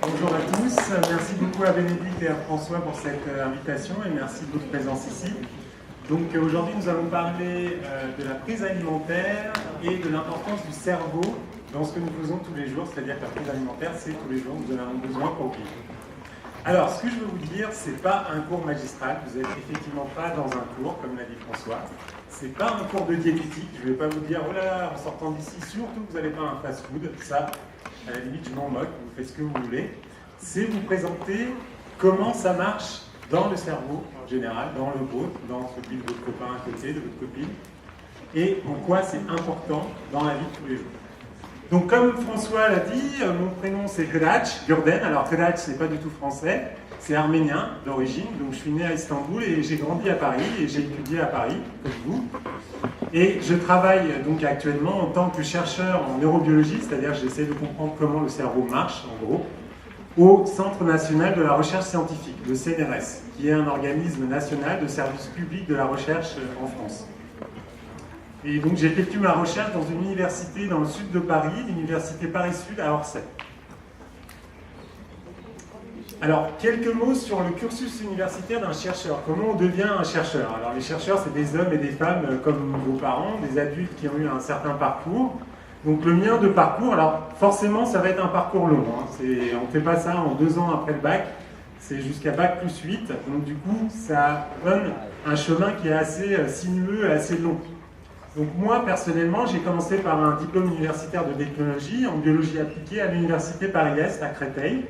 Bonjour à tous, merci beaucoup à Bénédicte et à François pour cette invitation et merci de votre présence ici. Donc aujourd'hui nous allons parler de la prise alimentaire et de l'importance du cerveau dans ce que nous faisons tous les jours, c'est-à-dire que la prise alimentaire c'est tous les jours, nous en avons besoin pour vivre. Alors ce que je veux vous dire, c'est pas un cours magistral, vous n'êtes effectivement pas dans un cours comme l'a dit François, c'est pas un cours de diététique, je ne vais pas vous dire oh là là en sortant d'ici surtout vous n'allez pas un fast-food, ça à la limite je m'en moque, vous faites ce que vous voulez. C'est vous présenter comment ça marche dans le cerveau en général, dans le vôtre, dans celui de votre copain à côté, de votre copine, et en quoi c'est important dans la vie de tous les jours. Donc comme François l'a dit, mon prénom c'est Kıraç, Gürden. Alors Kıraç c'est pas du tout français, c'est arménien d'origine, donc je suis né à Istanbul et j'ai grandi à Paris et j'ai étudié à Paris, comme vous. Et je travaille donc actuellement en tant que chercheur en neurobiologie, c'est-à-dire j'essaie de comprendre comment le cerveau marche en gros, au Centre national de la recherche scientifique, le CNRS, qui est un organisme national de service public de la recherche en France. Et donc j'effectue ma recherche dans une université dans le sud de Paris, l'université Paris-Sud à Orsay. Alors, quelques mots sur le cursus universitaire d'un chercheur. Comment on devient un chercheur? Alors, les chercheurs, c'est des hommes et des femmes comme vos parents, des adultes qui ont eu un certain parcours. Donc, le mien de parcours, alors forcément, ça va être un parcours long. On ne fait pas ça en 2 ans après le bac, c'est jusqu'à bac plus 8. Donc, du coup, ça donne un chemin qui est assez sinueux et assez long. Donc, moi, personnellement, j'ai commencé par un diplôme universitaire de technologie en biologie appliquée à l'université Paris-Est à Créteil.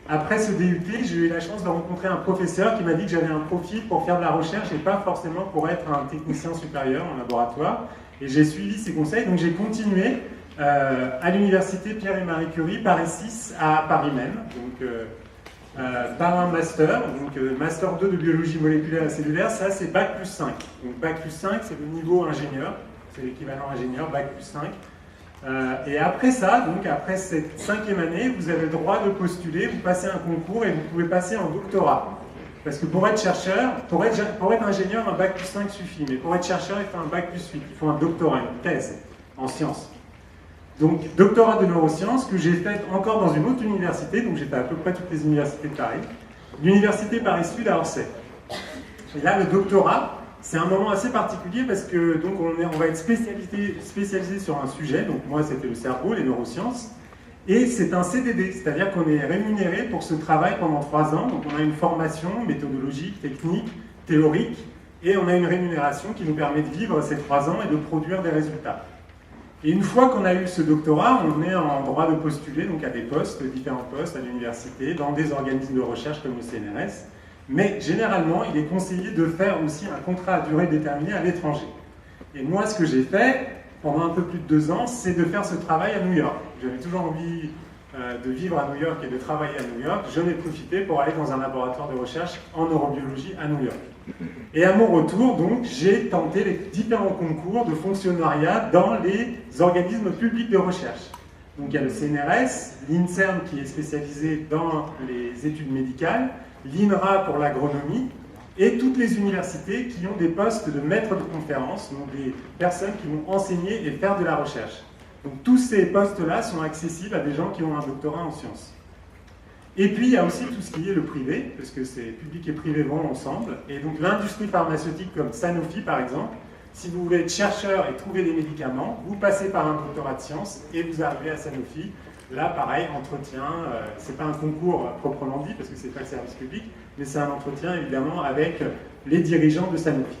Après ce DUT, j'ai eu la chance de rencontrer un professeur qui m'a dit que j'avais un profil pour faire de la recherche et pas forcément pour être un technicien supérieur en laboratoire. Et j'ai suivi ses conseils, donc j'ai continué à l'université Pierre et Marie Curie, Paris 6, à Paris même, donc par un master, donc master 2 de biologie moléculaire et cellulaire, ça c'est bac plus 5. Donc bac plus 5, c'est le niveau ingénieur, c'est l'équivalent ingénieur, bac plus 5. Et après ça, donc après cette 5e année, vous avez le droit de postuler, vous passez un concours et vous pouvez passer en doctorat. Parce que pour être chercheur, pour être ingénieur, un bac plus 5 suffit. Mais pour être chercheur, il faut un bac plus 8, il faut un doctorat, une thèse en sciences. Donc doctorat de neurosciences que j'ai fait encore dans une autre université, donc j'ai fait à peu près toutes les universités de Paris, l'université Paris-Sud à Orsay. Et là, le doctorat, c'est un moment assez particulier parce que donc on va être spécialisé sur un sujet, donc moi c'était le cerveau, les neurosciences, et c'est un CDD, c'est-à-dire qu'on est rémunéré pour ce travail pendant 3 ans, donc on a une formation méthodologique, technique, théorique, et on a une rémunération qui nous permet de vivre ces 3 ans et de produire des résultats. Et une fois qu'on a eu ce doctorat, on est en droit de postuler donc à des postes, différents postes à l'université, dans des organismes de recherche comme le CNRS. Mais généralement, il est conseillé de faire aussi un contrat à durée déterminée à l'étranger. Et moi, ce que j'ai fait pendant un peu plus de 2 ans, c'est de faire ce travail à New York. J'avais toujours envie de vivre à New York et de travailler à New York. J'en ai profité pour aller dans un laboratoire de recherche en neurobiologie à New York. Et à mon retour, donc, j'ai tenté les différents concours de fonctionnariat dans les organismes publics de recherche. Donc il y a le CNRS, l'INSERM qui est spécialisé dans les études médicales, l'INRA pour l'agronomie, et toutes les universités qui ont des postes de maîtres de conférences, donc des personnes qui vont enseigner et faire de la recherche. Donc tous ces postes-là sont accessibles à des gens qui ont un doctorat en sciences. Et puis il y a aussi tout ce qui est le privé, parce que c'est public et privé vont ensemble, et donc l'industrie pharmaceutique comme Sanofi par exemple, si vous voulez être chercheur et trouver des médicaments, vous passez par un doctorat de sciences et vous arrivez à Sanofi. Là, pareil, entretien, c'est pas un concours proprement dit, parce que c'est pas le service public, mais c'est un entretien, évidemment, avec les dirigeants de Sanofi.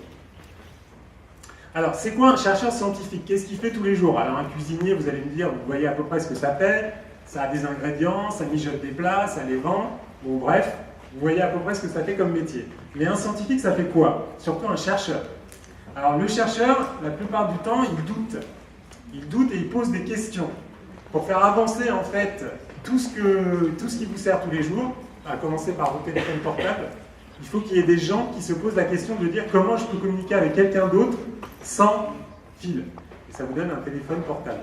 Alors, c'est quoi un chercheur scientifique? Qu'est-ce qu'il fait tous les jours? Alors, un cuisinier, vous allez me dire, vous voyez à peu près ce que ça fait, ça a des ingrédients, ça mijote des plats, ça les vend, bon, bref, vous voyez à peu près ce que ça fait comme métier. Mais un scientifique, ça fait quoi? Surtout un chercheur. Alors, le chercheur, la plupart du temps, il doute. Il doute et il pose des questions. Pour faire avancer en fait tout ce qui vous sert tous les jours, à commencer par vos téléphones portables, il faut qu'il y ait des gens qui se posent la question de dire comment je peux communiquer avec quelqu'un d'autre sans fil. Et ça vous donne un téléphone portable.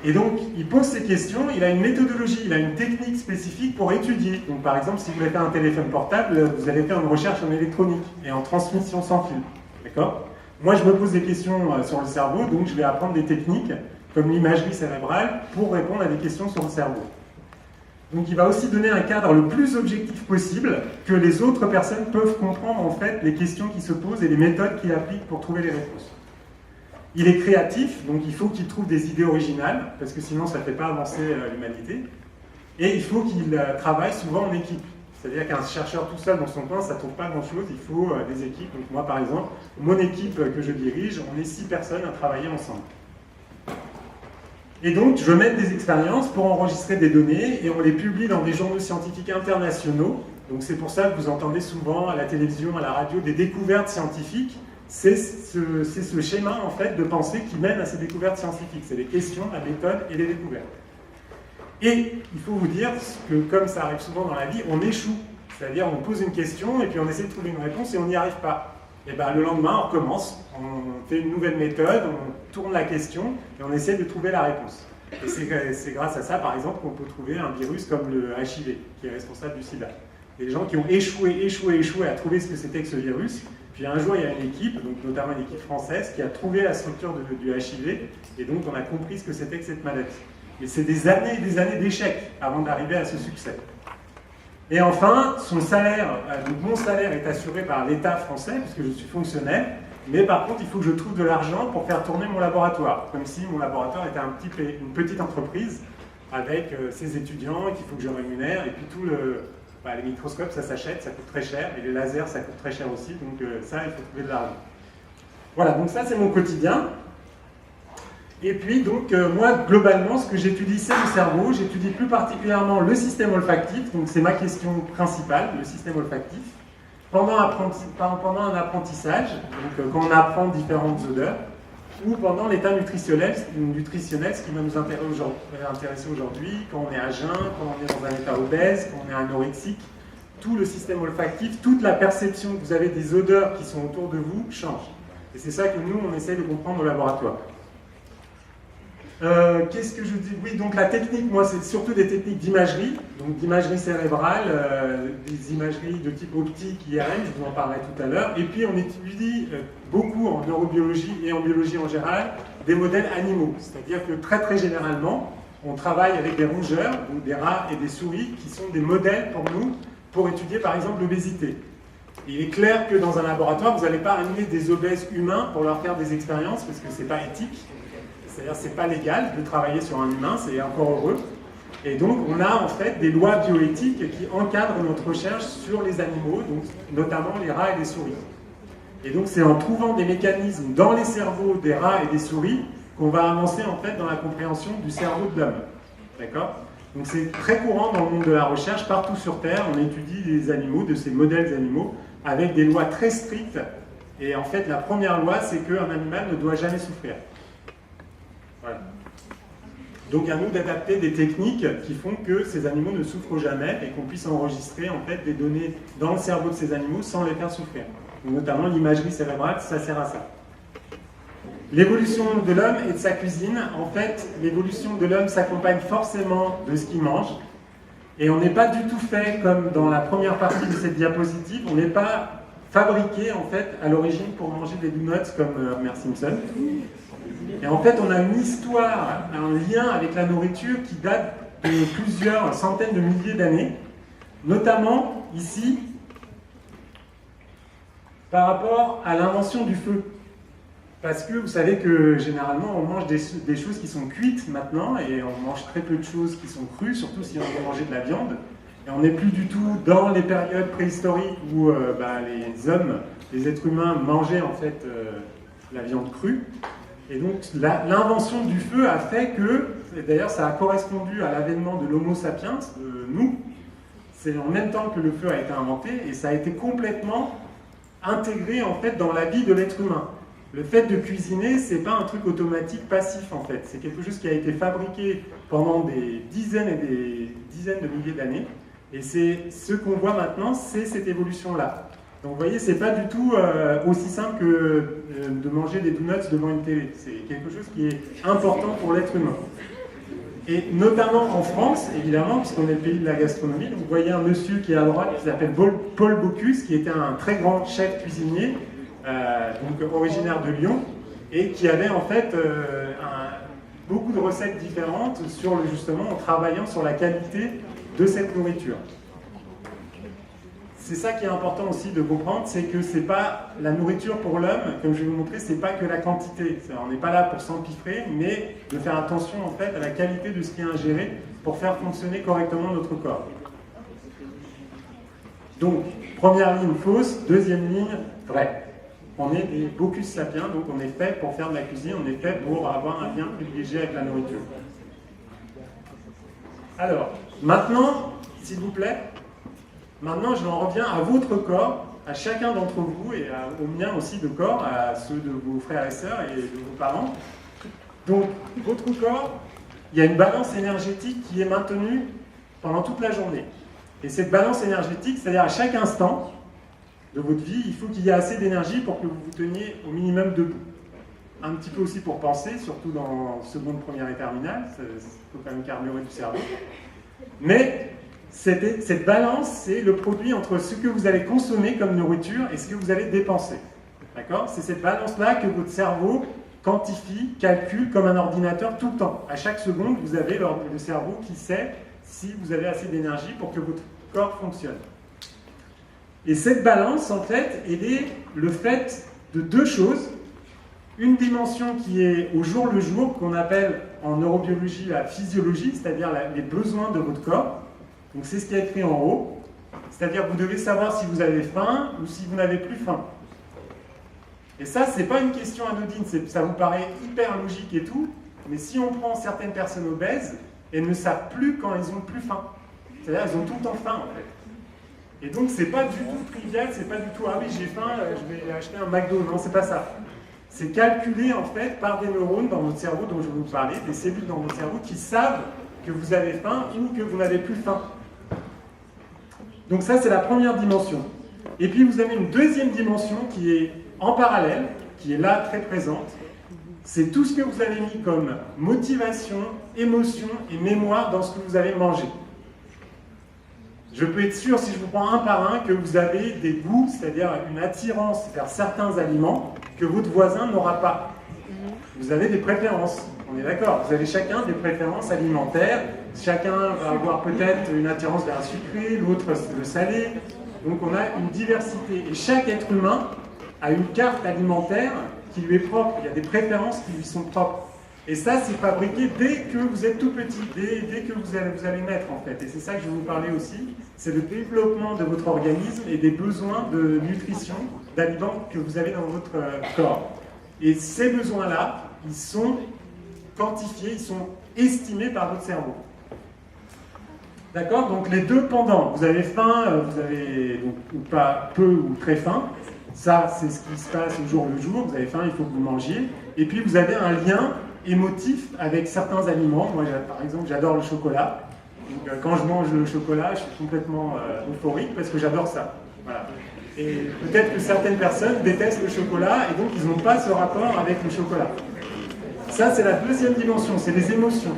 Et donc, il pose ces questions, il a une méthodologie, il a une technique spécifique pour étudier. Donc par exemple, si vous voulez faire un téléphone portable, vous allez faire une recherche en électronique et en transmission sans fil. D'accord? Moi, je me pose des questions sur le cerveau, donc je vais apprendre des techniques comme l'imagerie cérébrale, pour répondre à des questions sur le cerveau. Donc il va aussi donner un cadre le plus objectif possible que les autres personnes peuvent comprendre en fait les questions qui se posent et les méthodes qu'il applique pour trouver les réponses. Il est créatif, donc il faut qu'il trouve des idées originales, parce que sinon ça ne fait pas avancer l'humanité. Et il faut qu'il travaille souvent en équipe. C'est-à-dire qu'un chercheur tout seul dans son coin, ça ne trouve pas grand-chose, il faut des équipes. Donc moi par exemple, mon équipe que je dirige, on est 6 personnes à travailler ensemble. Et donc, je mène des expériences pour enregistrer des données et on les publie dans des journaux scientifiques internationaux. Donc, c'est pour ça que vous entendez souvent à la télévision, à la radio, des découvertes scientifiques. C'est ce schéma, en fait, de pensée qui mène à ces découvertes scientifiques. C'est les questions, la méthode et les découvertes. Et il faut vous dire que, comme ça arrive souvent dans la vie, on échoue. C'est-à-dire, on pose une question et puis on essaie de trouver une réponse et on n'y arrive pas. Et bien le lendemain, on recommence, on fait une nouvelle méthode, on tourne la question et on essaie de trouver la réponse. Et c'est grâce à ça, par exemple, qu'on peut trouver un virus comme le HIV, qui est responsable du sida. Des gens qui ont échoué à trouver ce que c'était que ce virus. Puis un jour, il y a une équipe, donc notamment une équipe française, qui a trouvé la structure du HIV, et donc on a compris ce que c'était que cette maladie. Mais c'est des années et des années d'échecs avant d'arriver à ce succès. Et enfin, son salaire, donc mon salaire est assuré par l'État français, puisque je suis fonctionnaire, mais par contre, il faut que je trouve de l'argent pour faire tourner mon laboratoire, comme si mon laboratoire était une petite entreprise avec ses étudiants qu'il faut que je rémunère, et puis tout les microscopes, ça s'achète, ça coûte très cher, et les lasers, ça coûte très cher aussi, donc ça, il faut trouver de l'argent. Voilà, donc ça, c'est mon quotidien. Et puis, donc, moi, globalement, ce que j'étudie, c'est le cerveau. J'étudie plus particulièrement le système olfactif, donc c'est ma question principale, le système olfactif. Pendant un apprentissage, donc quand on apprend différentes odeurs, ou pendant l'état nutritionnel, ce qui va nous intéresser aujourd'hui, quand on est à jeun, quand on est dans un état obèse, quand on est anorexique, tout le système olfactif, toute la perception que vous avez des odeurs qui sont autour de vous change. Et c'est ça que nous, on essaie de comprendre au laboratoire. Qu'est-ce que je dis? Oui, donc la technique, moi, c'est surtout des techniques d'imagerie, donc d'imagerie cérébrale, des imageries de type optique, IRM, je vous en parlerai tout à l'heure. Et puis, on étudie beaucoup en neurobiologie et en biologie en général des modèles animaux. C'est-à-dire que très, très généralement, on travaille avec des rongeurs, donc des rats et des souris, qui sont des modèles pour nous, pour étudier, par exemple, l'obésité. Il est clair que dans un laboratoire, vous n'allez pas amener des obèses humains pour leur faire des expériences, parce que ce n'est pas éthique. C'est-à-dire que ce n'est pas légal de travailler sur un humain, c'est encore heureux. Et donc, on a en fait des lois bioéthiques qui encadrent notre recherche sur les animaux, donc, notamment les rats et les souris. Et donc, c'est en trouvant des mécanismes dans les cerveaux des rats et des souris qu'on va avancer en fait dans la compréhension du cerveau de l'homme. D'accord? Donc, c'est très courant dans le monde de la recherche, partout sur Terre, on étudie des animaux, de ces modèles animaux, avec des lois très strictes. Et en fait, la première loi, c'est qu'un animal ne doit jamais souffrir. Voilà. Donc à nous d'adapter des techniques qui font que ces animaux ne souffrent jamais et qu'on puisse enregistrer en fait des données dans le cerveau de ces animaux sans les faire souffrir. Donc, notamment l'imagerie cérébrale, ça sert à ça. L'évolution de l'homme et de sa cuisine, en fait, l'évolution de l'homme s'accompagne forcément de ce qu'il mange. Et on n'est pas du tout fait comme dans la première partie de cette diapositive, on n'est pas fabriqué en fait à l'origine pour manger des donuts comme Homer Simpson. Et en fait, on a une histoire, un lien avec la nourriture qui date de plusieurs centaines de milliers d'années, notamment ici, par rapport à l'invention du feu. Parce que vous savez que généralement, on mange des choses qui sont cuites maintenant, et on mange très peu de choses qui sont crues, surtout si on veut manger de la viande. Et on n'est plus du tout dans les périodes préhistoriques où les hommes, les êtres humains mangeaient en fait la viande crue. Et donc l'invention du feu a fait que, et d'ailleurs ça a correspondu à l'avènement de l'Homo sapiens, de nous, c'est en même temps que le feu a été inventé, et ça a été complètement intégré en fait dans la vie de l'être humain. Le fait de cuisiner, c'est pas un truc automatique passif en fait, c'est quelque chose qui a été fabriqué pendant des dizaines et des dizaines de milliers d'années, et c'est ce qu'on voit maintenant, c'est cette évolution-là. Donc vous voyez, c'est pas du tout aussi simple que de manger des donuts devant une télé. C'est quelque chose qui est important pour l'être humain. Et notamment en France, évidemment, puisqu'on est le pays de la gastronomie, vous voyez un monsieur qui est à droite qui s'appelle Paul Bocuse, qui était un très grand chef cuisinier, donc originaire de Lyon, et qui avait en fait beaucoup de recettes différentes justement en travaillant sur la qualité de cette nourriture. C'est ça qui est important aussi de comprendre, c'est que c'est pas la nourriture pour l'homme, comme je vais vous montrer, c'est pas que la quantité. On n'est pas là pour s'empiffrer, mais de faire attention en fait à la qualité de ce qui est ingéré pour faire fonctionner correctement notre corps. Donc, première ligne fausse, deuxième ligne vraie. On est des Bocuse sapiens, donc on est fait pour faire de la cuisine, on est fait pour avoir un lien privilégié avec la nourriture. Alors, maintenant, s'il vous plaît, maintenant j'en reviens à votre corps, à chacun d'entre vous et au mien aussi de corps, à ceux de vos frères et sœurs et de vos parents. Donc, votre corps, il y a une balance énergétique qui est maintenue pendant toute la journée. Et cette balance énergétique, c'est-à-dire à chaque instant de votre vie, il faut qu'il y ait assez d'énergie pour que vous vous teniez au minimum debout. Un petit peu aussi pour penser, surtout dans seconde, première et terminale, il faut quand même carburer du cerveau. Mais cette balance, c'est le produit entre ce que vous allez consommer comme nourriture et ce que vous allez dépenser. D'accord ? C'est cette balance-là que votre cerveau quantifie, calcule comme un ordinateur tout le temps. À chaque seconde, vous avez le cerveau qui sait si vous avez assez d'énergie pour que votre corps fonctionne. Et cette balance, en fait, elle est le fait de deux choses. Une dimension qui est au jour le jour, qu'on appelle en neurobiologie la physiologie, c'est-à-dire les besoins de votre corps. Donc c'est ce qui est écrit en haut. C'est-à-dire que vous devez savoir si vous avez faim ou si vous n'avez plus faim. Et ça, c'est pas une question anodine, ça vous paraît hyper logique et tout, mais si on prend certaines personnes obèses, elles ne savent plus quand elles ont plus faim. C'est-à-dire elles ont tout le temps faim, en fait. Et donc, c'est pas du tout trivial, c'est pas du tout « Ah oui, j'ai faim, je vais acheter un McDo ». Non, c'est pas ça. C'est calculé, en fait, par des neurones dans votre cerveau dont je vais vous parler, des cellules dans votre cerveau qui savent que vous avez faim ou que vous n'avez plus faim. Donc ça, c'est la première dimension. Et puis, vous avez une deuxième dimension qui est en parallèle, qui est là, très présente. C'est tout ce que vous avez mis comme motivation, émotion et mémoire dans ce que vous avez mangé. Je peux être sûr, si je vous prends un par un, que vous avez des goûts, c'est-à-dire une attirance vers certains aliments que votre voisin n'aura pas. Vous avez des préférences, on est d'accord. Vous avez chacun des préférences alimentaires. Chacun va avoir peut-être une attirance vers le sucré, l'autre le salé. Donc on a une diversité. Et chaque être humain a une carte alimentaire qui lui est propre. Il y a des préférences qui lui sont propres. Et ça, c'est fabriqué dès que vous êtes tout petit, dès que vous allez naître, en fait. Et c'est ça que je vais vous parler aussi. C'est le développement de votre organisme et des besoins de nutrition, d'aliments que vous avez dans votre corps. Et ces besoins-là, ils sont quantifiés, ils sont estimés par votre cerveau. D'accord ? Donc les deux pendant. Vous avez faim, vous avez donc, ou pas peu ou très faim. Ça, c'est ce qui se passe au jour le jour. Vous avez faim, il faut que vous mangiez. Et puis vous avez un lien émotif avec certains aliments. Moi, par exemple, j'adore le chocolat. Donc, quand je mange le chocolat, je suis complètement euphorique parce que j'adore ça. Voilà. Et peut-être que certaines personnes détestent le chocolat et donc ils n'ont pas ce rapport avec le chocolat. Ça, c'est la deuxième dimension, c'est les émotions.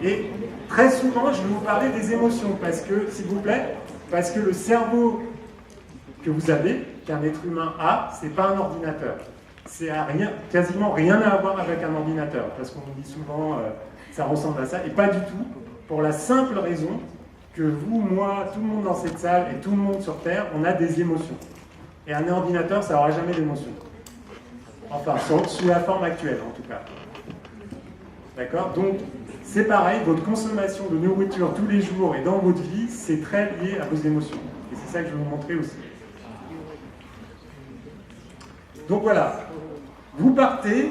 Et très souvent, je vais vous parler des émotions parce que, s'il vous plaît, parce que le cerveau que vous avez, qu'un être humain a, c'est pas un ordinateur. C'est quasiment rien à voir avec un ordinateur, parce qu'on nous dit souvent ça ressemble à ça, et pas du tout, pour la simple raison que vous, moi, tout le monde dans cette salle et tout le monde sur Terre, on a des émotions. Et un ordinateur, ça n'aura jamais d'émotions. Enfin, sous la forme actuelle, en tout cas. D'accord ? Donc, c'est pareil, votre consommation de nourriture tous les jours et dans votre vie, c'est très lié à vos émotions. Et c'est ça que je vais vous montrer aussi. Donc voilà, vous partez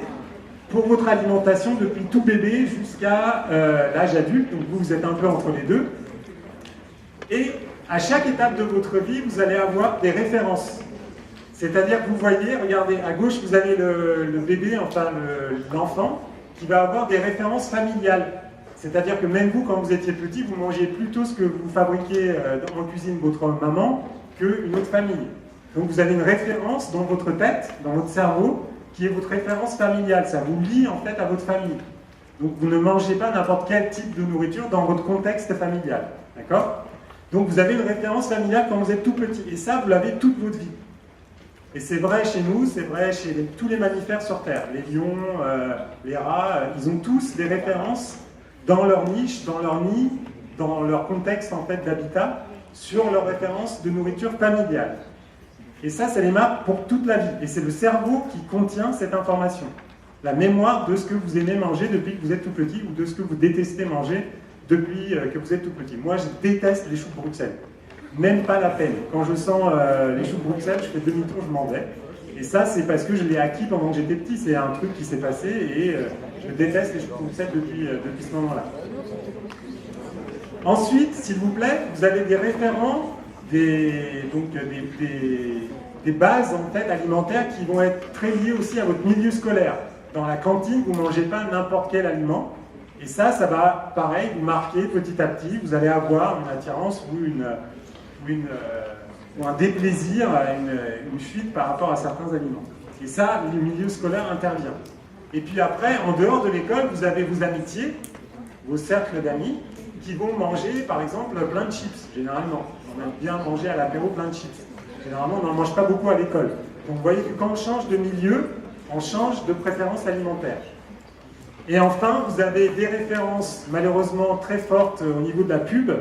pour votre alimentation depuis tout bébé jusqu'à l'âge adulte, donc vous êtes un peu entre les deux. Et à chaque étape de votre vie, vous allez avoir des références. C'est-à-dire que vous voyez, regardez, à gauche, vous avez le bébé, enfin l'enfant, qui va avoir des références familiales. C'est-à-dire que même vous, quand vous étiez petit, vous mangez plutôt ce que vous fabriquiez en cuisine votre maman qu'une autre famille. Donc vous avez une référence dans votre tête, dans votre cerveau, qui est votre référence familiale. Ça vous lie en fait à votre famille. Donc vous ne mangez pas n'importe quel type de nourriture dans votre contexte familial. D'accord ? Donc vous avez une référence familiale quand vous êtes tout petit. Et ça, vous l'avez toute votre vie. Et c'est vrai chez nous, c'est vrai chez tous les mammifères sur Terre. Les lions, les rats, ils ont tous des références dans leur niche, dans leur nid, dans leur contexte en fait, d'habitat sur leur référence de nourriture familiale. Et ça les marque pour toute la vie. Et c'est le cerveau qui contient cette information. La mémoire de ce que vous aimez manger depuis que vous êtes tout petit ou de ce que vous détestez manger depuis que vous êtes tout petit. Moi, je déteste les choux de Bruxelles. Même pas la peine. Quand je sens les choux de Bruxelles, je fais demi-tour, je m'en vais. Et ça, c'est parce que je l'ai acquis pendant que j'étais petit. C'est un truc qui s'est passé et je déteste les choux de Bruxelles depuis ce moment-là. Ensuite, s'il vous plaît, vous avez des référents, des bases en fait, alimentaires qui vont être très liées aussi à votre milieu scolaire. Dans la cantine, vous ne mangez pas n'importe quel aliment. Et ça va, pareil, vous marquer petit à petit. Vous allez avoir une attirance ou un déplaisir, une fuite par rapport à certains aliments. Et ça, le milieu scolaire intervient. Et puis après, en dehors de l'école, vous avez vos amitiés, vos cercles d'amis, qui vont manger, par exemple, plein de chips, généralement. On aime bien manger à l'apéro plein de chips. Généralement, on n'en mange pas beaucoup à l'école. Donc vous voyez que quand on change de milieu, on change de préférence alimentaire. Et enfin, vous avez des références malheureusement très fortes au niveau de la pub,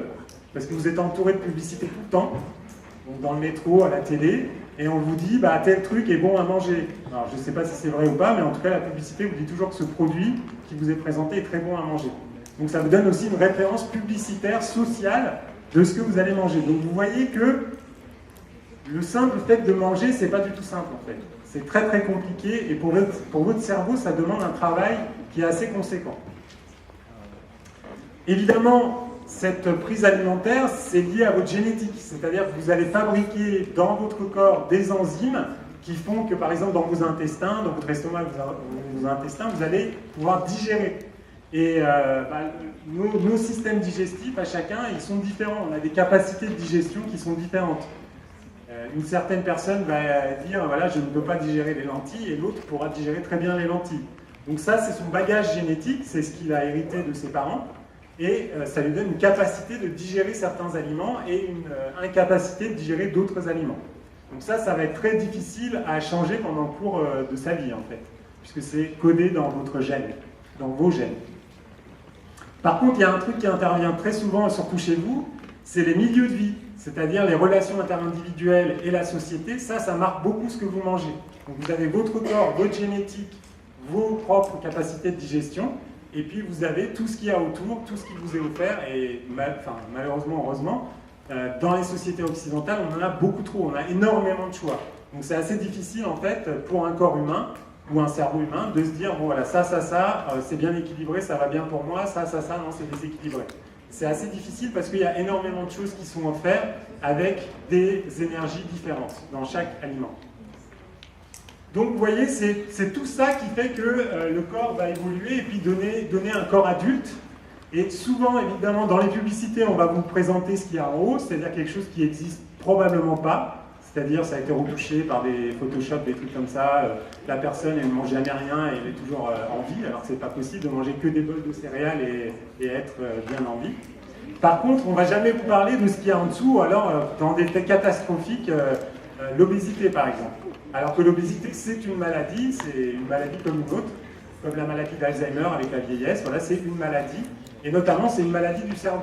parce que vous êtes entouré de publicité tout le temps, donc dans le métro, à la télé, et on vous dit tel truc est bon à manger. Alors je ne sais pas si c'est vrai ou pas, mais en tout cas la publicité vous dit toujours que ce produit qui vous est présenté est très bon à manger. Donc ça vous donne aussi une référence publicitaire, sociale, de ce que vous allez manger. Donc vous voyez que le simple fait de manger, c'est pas du tout simple en fait. C'est très très compliqué et pour votre cerveau, ça demande un travail qui est assez conséquent. Évidemment, cette prise alimentaire, c'est lié à votre génétique. C'est-à-dire que vous allez fabriquer dans votre corps des enzymes qui font que, par exemple, dans vos intestins, dans votre estomac, vos intestins, vous allez pouvoir digérer. Et nos systèmes digestifs, à chacun, ils sont différents. On a des capacités de digestion qui sont différentes. Une certaine personne va dire, voilà, je ne peux pas digérer les lentilles, et l'autre pourra digérer très bien les lentilles. Donc ça, c'est son bagage génétique, c'est ce qu'il a hérité de ses parents, et ça lui donne une capacité de digérer certains aliments et une incapacité de digérer d'autres aliments. Donc ça va être très difficile à changer pendant le cours de sa vie, en fait, puisque c'est codé dans votre gène, dans vos gènes. Par contre, il y a un truc qui intervient très souvent, et surtout chez vous, c'est les milieux de vie, c'est-à-dire les relations interindividuelles et la société. Ça marque beaucoup ce que vous mangez. Donc vous avez votre corps, votre génétique, vos propres capacités de digestion, et puis vous avez tout ce qu'il y a autour, tout ce qui vous est offert, et malheureusement, heureusement, dans les sociétés occidentales, on en a beaucoup trop, on a énormément de choix. Donc c'est assez difficile en fait pour un corps humain, ou un cerveau humain, de se dire, bon voilà, ça, c'est bien équilibré, ça va bien pour moi, ça, non, c'est déséquilibré. C'est assez difficile parce qu'il y a énormément de choses qui sont offertes avec des énergies différentes dans chaque aliment. Donc vous voyez, c'est tout ça qui fait que le corps va évoluer et puis donner un corps adulte. Et souvent, évidemment, dans les publicités, on va vous présenter ce qu'il y a en haut, c'est-à-dire quelque chose qui n'existe probablement pas. C'est-à-dire, ça a été retouché par des Photoshop, des trucs comme ça. La personne, elle ne mange jamais rien et elle est toujours en vie, alors que c'est pas possible de manger que des bols de céréales et être bien en vie. Par contre, on ne va jamais vous parler de ce qu'il y a en dessous, ou alors dans des faits catastrophiques, l'obésité par exemple. Alors que l'obésité, c'est une maladie comme une autre, comme la maladie d'Alzheimer avec la vieillesse. Voilà, c'est une maladie, et notamment c'est une maladie du cerveau.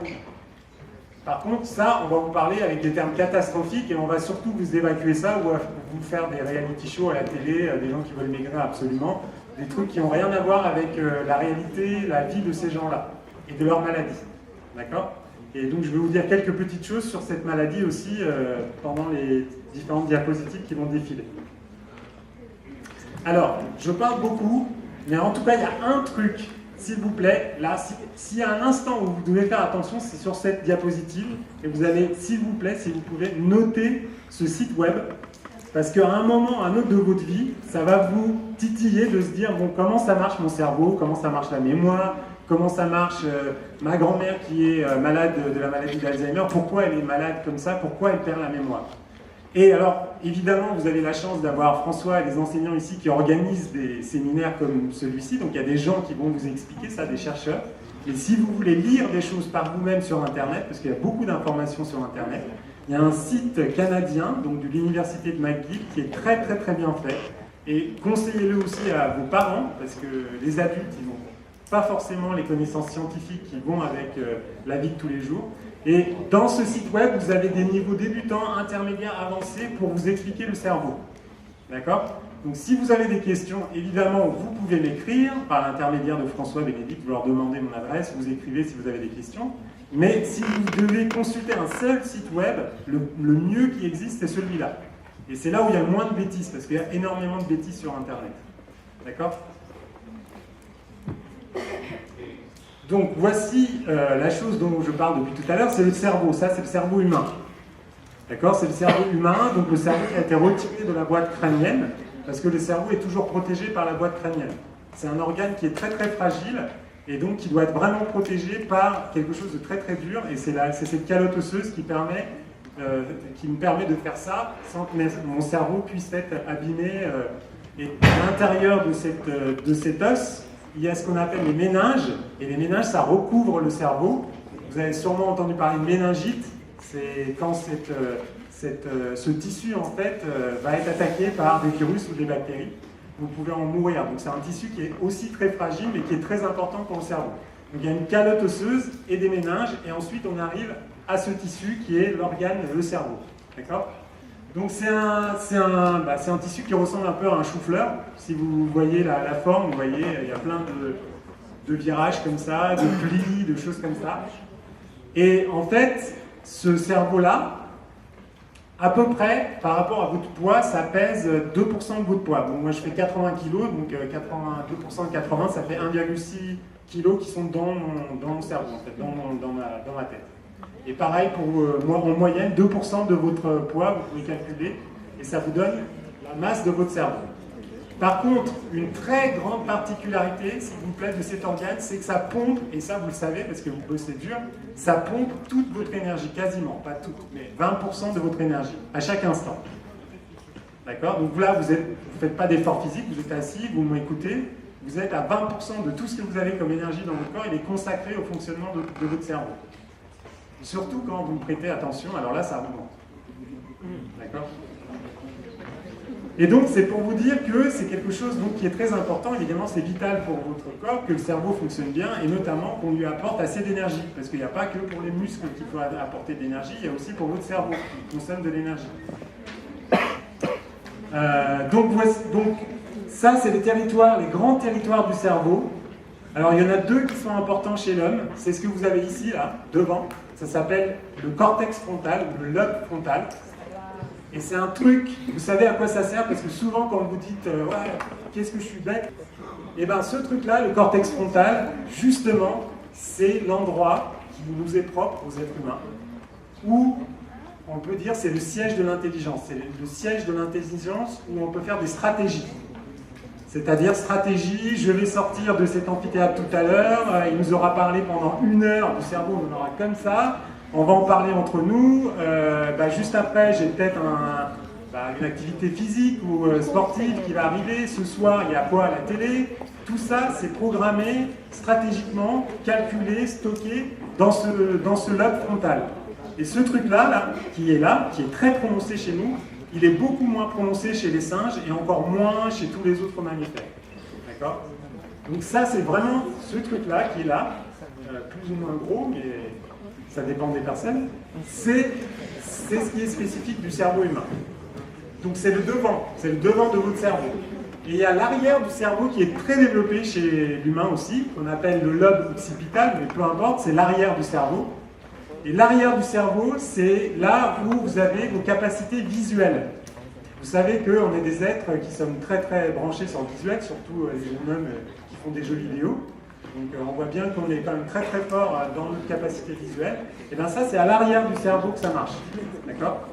Par contre, ça, on va vous parler avec des termes catastrophiques et on va surtout vous évacuer ça ou vous faire des reality shows à la télé, des gens qui veulent maigrir absolument, des trucs qui n'ont rien à voir avec la réalité, la vie de ces gens-là et de leur maladie. D'accord ? Et donc, je vais vous dire quelques petites choses sur cette maladie aussi pendant les différentes diapositives qui vont défiler. Alors, je parle beaucoup, mais en tout cas, il y a un truc. S'il vous plaît, là, s'il y a un instant où vous devez faire attention, c'est sur cette diapositive. Et vous allez, s'il vous plaît, si vous pouvez, noter ce site web. Parce qu'à un moment, à un autre de votre vie, ça va vous titiller de se dire, bon, comment ça marche mon cerveau, comment ça marche la mémoire, comment ça marche ma grand-mère qui est malade de la maladie d'Alzheimer, pourquoi elle est malade comme ça, pourquoi elle perd la mémoire. Et alors, évidemment, vous avez la chance d'avoir François et les enseignants ici qui organisent des séminaires comme celui-ci. Donc, il y a des gens qui vont vous expliquer ça, des chercheurs. Et si vous voulez lire des choses par vous-même sur Internet, parce qu'il y a beaucoup d'informations sur Internet, il y a un site canadien, donc de l'université de McGill, qui est très très très bien fait. Et conseillez-le aussi à vos parents, parce que les adultes, ils vont pas forcément les connaissances scientifiques qui vont avec la vie de tous les jours. Et dans ce site web, vous avez des niveaux débutants, intermédiaires, avancés pour vous expliquer le cerveau. D'accord? Donc si vous avez des questions, évidemment, vous pouvez m'écrire par l'intermédiaire de François Bénédicte, vous leur demandez mon adresse, vous écrivez si vous avez des questions. Mais si vous devez consulter un seul site web, le mieux qui existe, c'est celui-là. Et c'est là où il y a le moins de bêtises, parce qu'il y a énormément de bêtises sur Internet. D'accord? Donc voici la chose dont je parle depuis tout à l'heure, c'est le cerveau. Ça, c'est le cerveau humain. D'accord? C'est le cerveau humain, donc le cerveau qui a été retiré de la boîte crânienne, parce que le cerveau est toujours protégé par la boîte crânienne. C'est un organe qui est très très fragile, et donc qui doit être vraiment protégé par quelque chose de très très dur, et c'est cette calotte osseuse qui me permet de faire ça sans que mon cerveau puisse être abîmé. Et à l'intérieur de cet os, il y a ce qu'on appelle les méninges, et les méninges, ça recouvre le cerveau. Vous avez sûrement entendu parler de méningite, c'est quand ce tissu en fait va être attaqué par des virus ou des bactéries. Vous pouvez en mourir. Donc c'est un tissu qui est aussi très fragile, mais qui est très important pour le cerveau. Donc il y a une calotte osseuse et des méninges, et ensuite on arrive à ce tissu qui est l'organe, le cerveau. D'accord? Donc c'est un tissu qui ressemble un peu à un chou-fleur. Si vous voyez la forme, vous voyez, il y a plein de virages comme ça, de plis, de choses comme ça. Et en fait, ce cerveau-là, à peu près, par rapport à votre poids, ça pèse 2% de votre poids. Bon, moi je fais 80 kg, donc 2% de 80, ça fait 1,6 kg qui sont dans mon cerveau, en fait, dans ma tête. Et pareil, en moyenne, 2% de votre poids, vous pouvez calculer, et ça vous donne la masse de votre cerveau. Par contre, une très grande particularité, s'il vous plaît, de cet organe, c'est que ça pompe, et ça vous le savez parce que vous bossez dur, ça pompe toute votre énergie, quasiment, pas toute, mais 20% de votre énergie, à chaque instant. D'accord? Donc là, vous ne faites pas d'effort physique, vous êtes assis, vous m'écoutez, vous êtes à 20% de tout ce que vous avez comme énergie dans votre corps, il est consacré au fonctionnement de votre cerveau. Surtout quand vous me prêtez attention, alors là, ça augmente. D'accord? Et donc, c'est pour vous dire que c'est quelque chose donc, qui est très important. Évidemment, c'est vital pour votre corps que le cerveau fonctionne bien et notamment qu'on lui apporte assez d'énergie. Parce qu'il n'y a pas que pour les muscles qu'il faut apporter de l'énergie, il y a aussi pour votre cerveau qui consomme de l'énergie. Donc, ça, c'est les territoires, les grands territoires du cerveau. Alors, il y en a deux qui sont importants chez l'homme. C'est ce que vous avez ici, là, devant. Ça s'appelle le cortex frontal, ou le lobe frontal. Et c'est un truc, vous savez à quoi ça sert? Parce que souvent, quand vous dites « ouais, qu'est-ce que je suis bête ?» Eh bien, ce truc-là, le cortex frontal, justement, c'est l'endroit qui nous est propre aux êtres humains, où on peut dire c'est le siège de l'intelligence. C'est le siège de l'intelligence où on peut faire des stratégies. C'est-à-dire stratégie, je vais sortir de cet amphithéâtre tout à l'heure, il nous aura parlé pendant 1 heure du cerveau, on en aura comme ça, on va en parler entre nous, juste après j'ai peut-être une activité physique ou sportive qui va arriver, ce soir il y a quoi à la télé, tout ça c'est programmé stratégiquement, calculé, stocké dans ce lobe frontal. Et ce truc-là, qui est très prononcé chez nous, il est beaucoup moins prononcé chez les singes et encore moins chez tous les autres mammifères. D'accord? Donc ça, c'est vraiment ce truc-là qui est là, plus ou moins gros, mais ça dépend des personnes. C'est ce qui est spécifique du cerveau humain. Donc c'est le devant de votre cerveau. Et il y a l'arrière du cerveau qui est très développé chez l'humain aussi, qu'on appelle le lobe occipital, mais peu importe, c'est l'arrière du cerveau. Et l'arrière du cerveau, c'est là où vous avez vos capacités visuelles. Vous savez qu'on est des êtres qui sommes très très branchés sur le visuel, surtout les jeunes hommes qui font des jeux vidéo. Donc on voit bien qu'on est quand même très très fort dans notre capacité visuelle. Et bien ça, c'est à l'arrière du cerveau que ça marche. D'accord?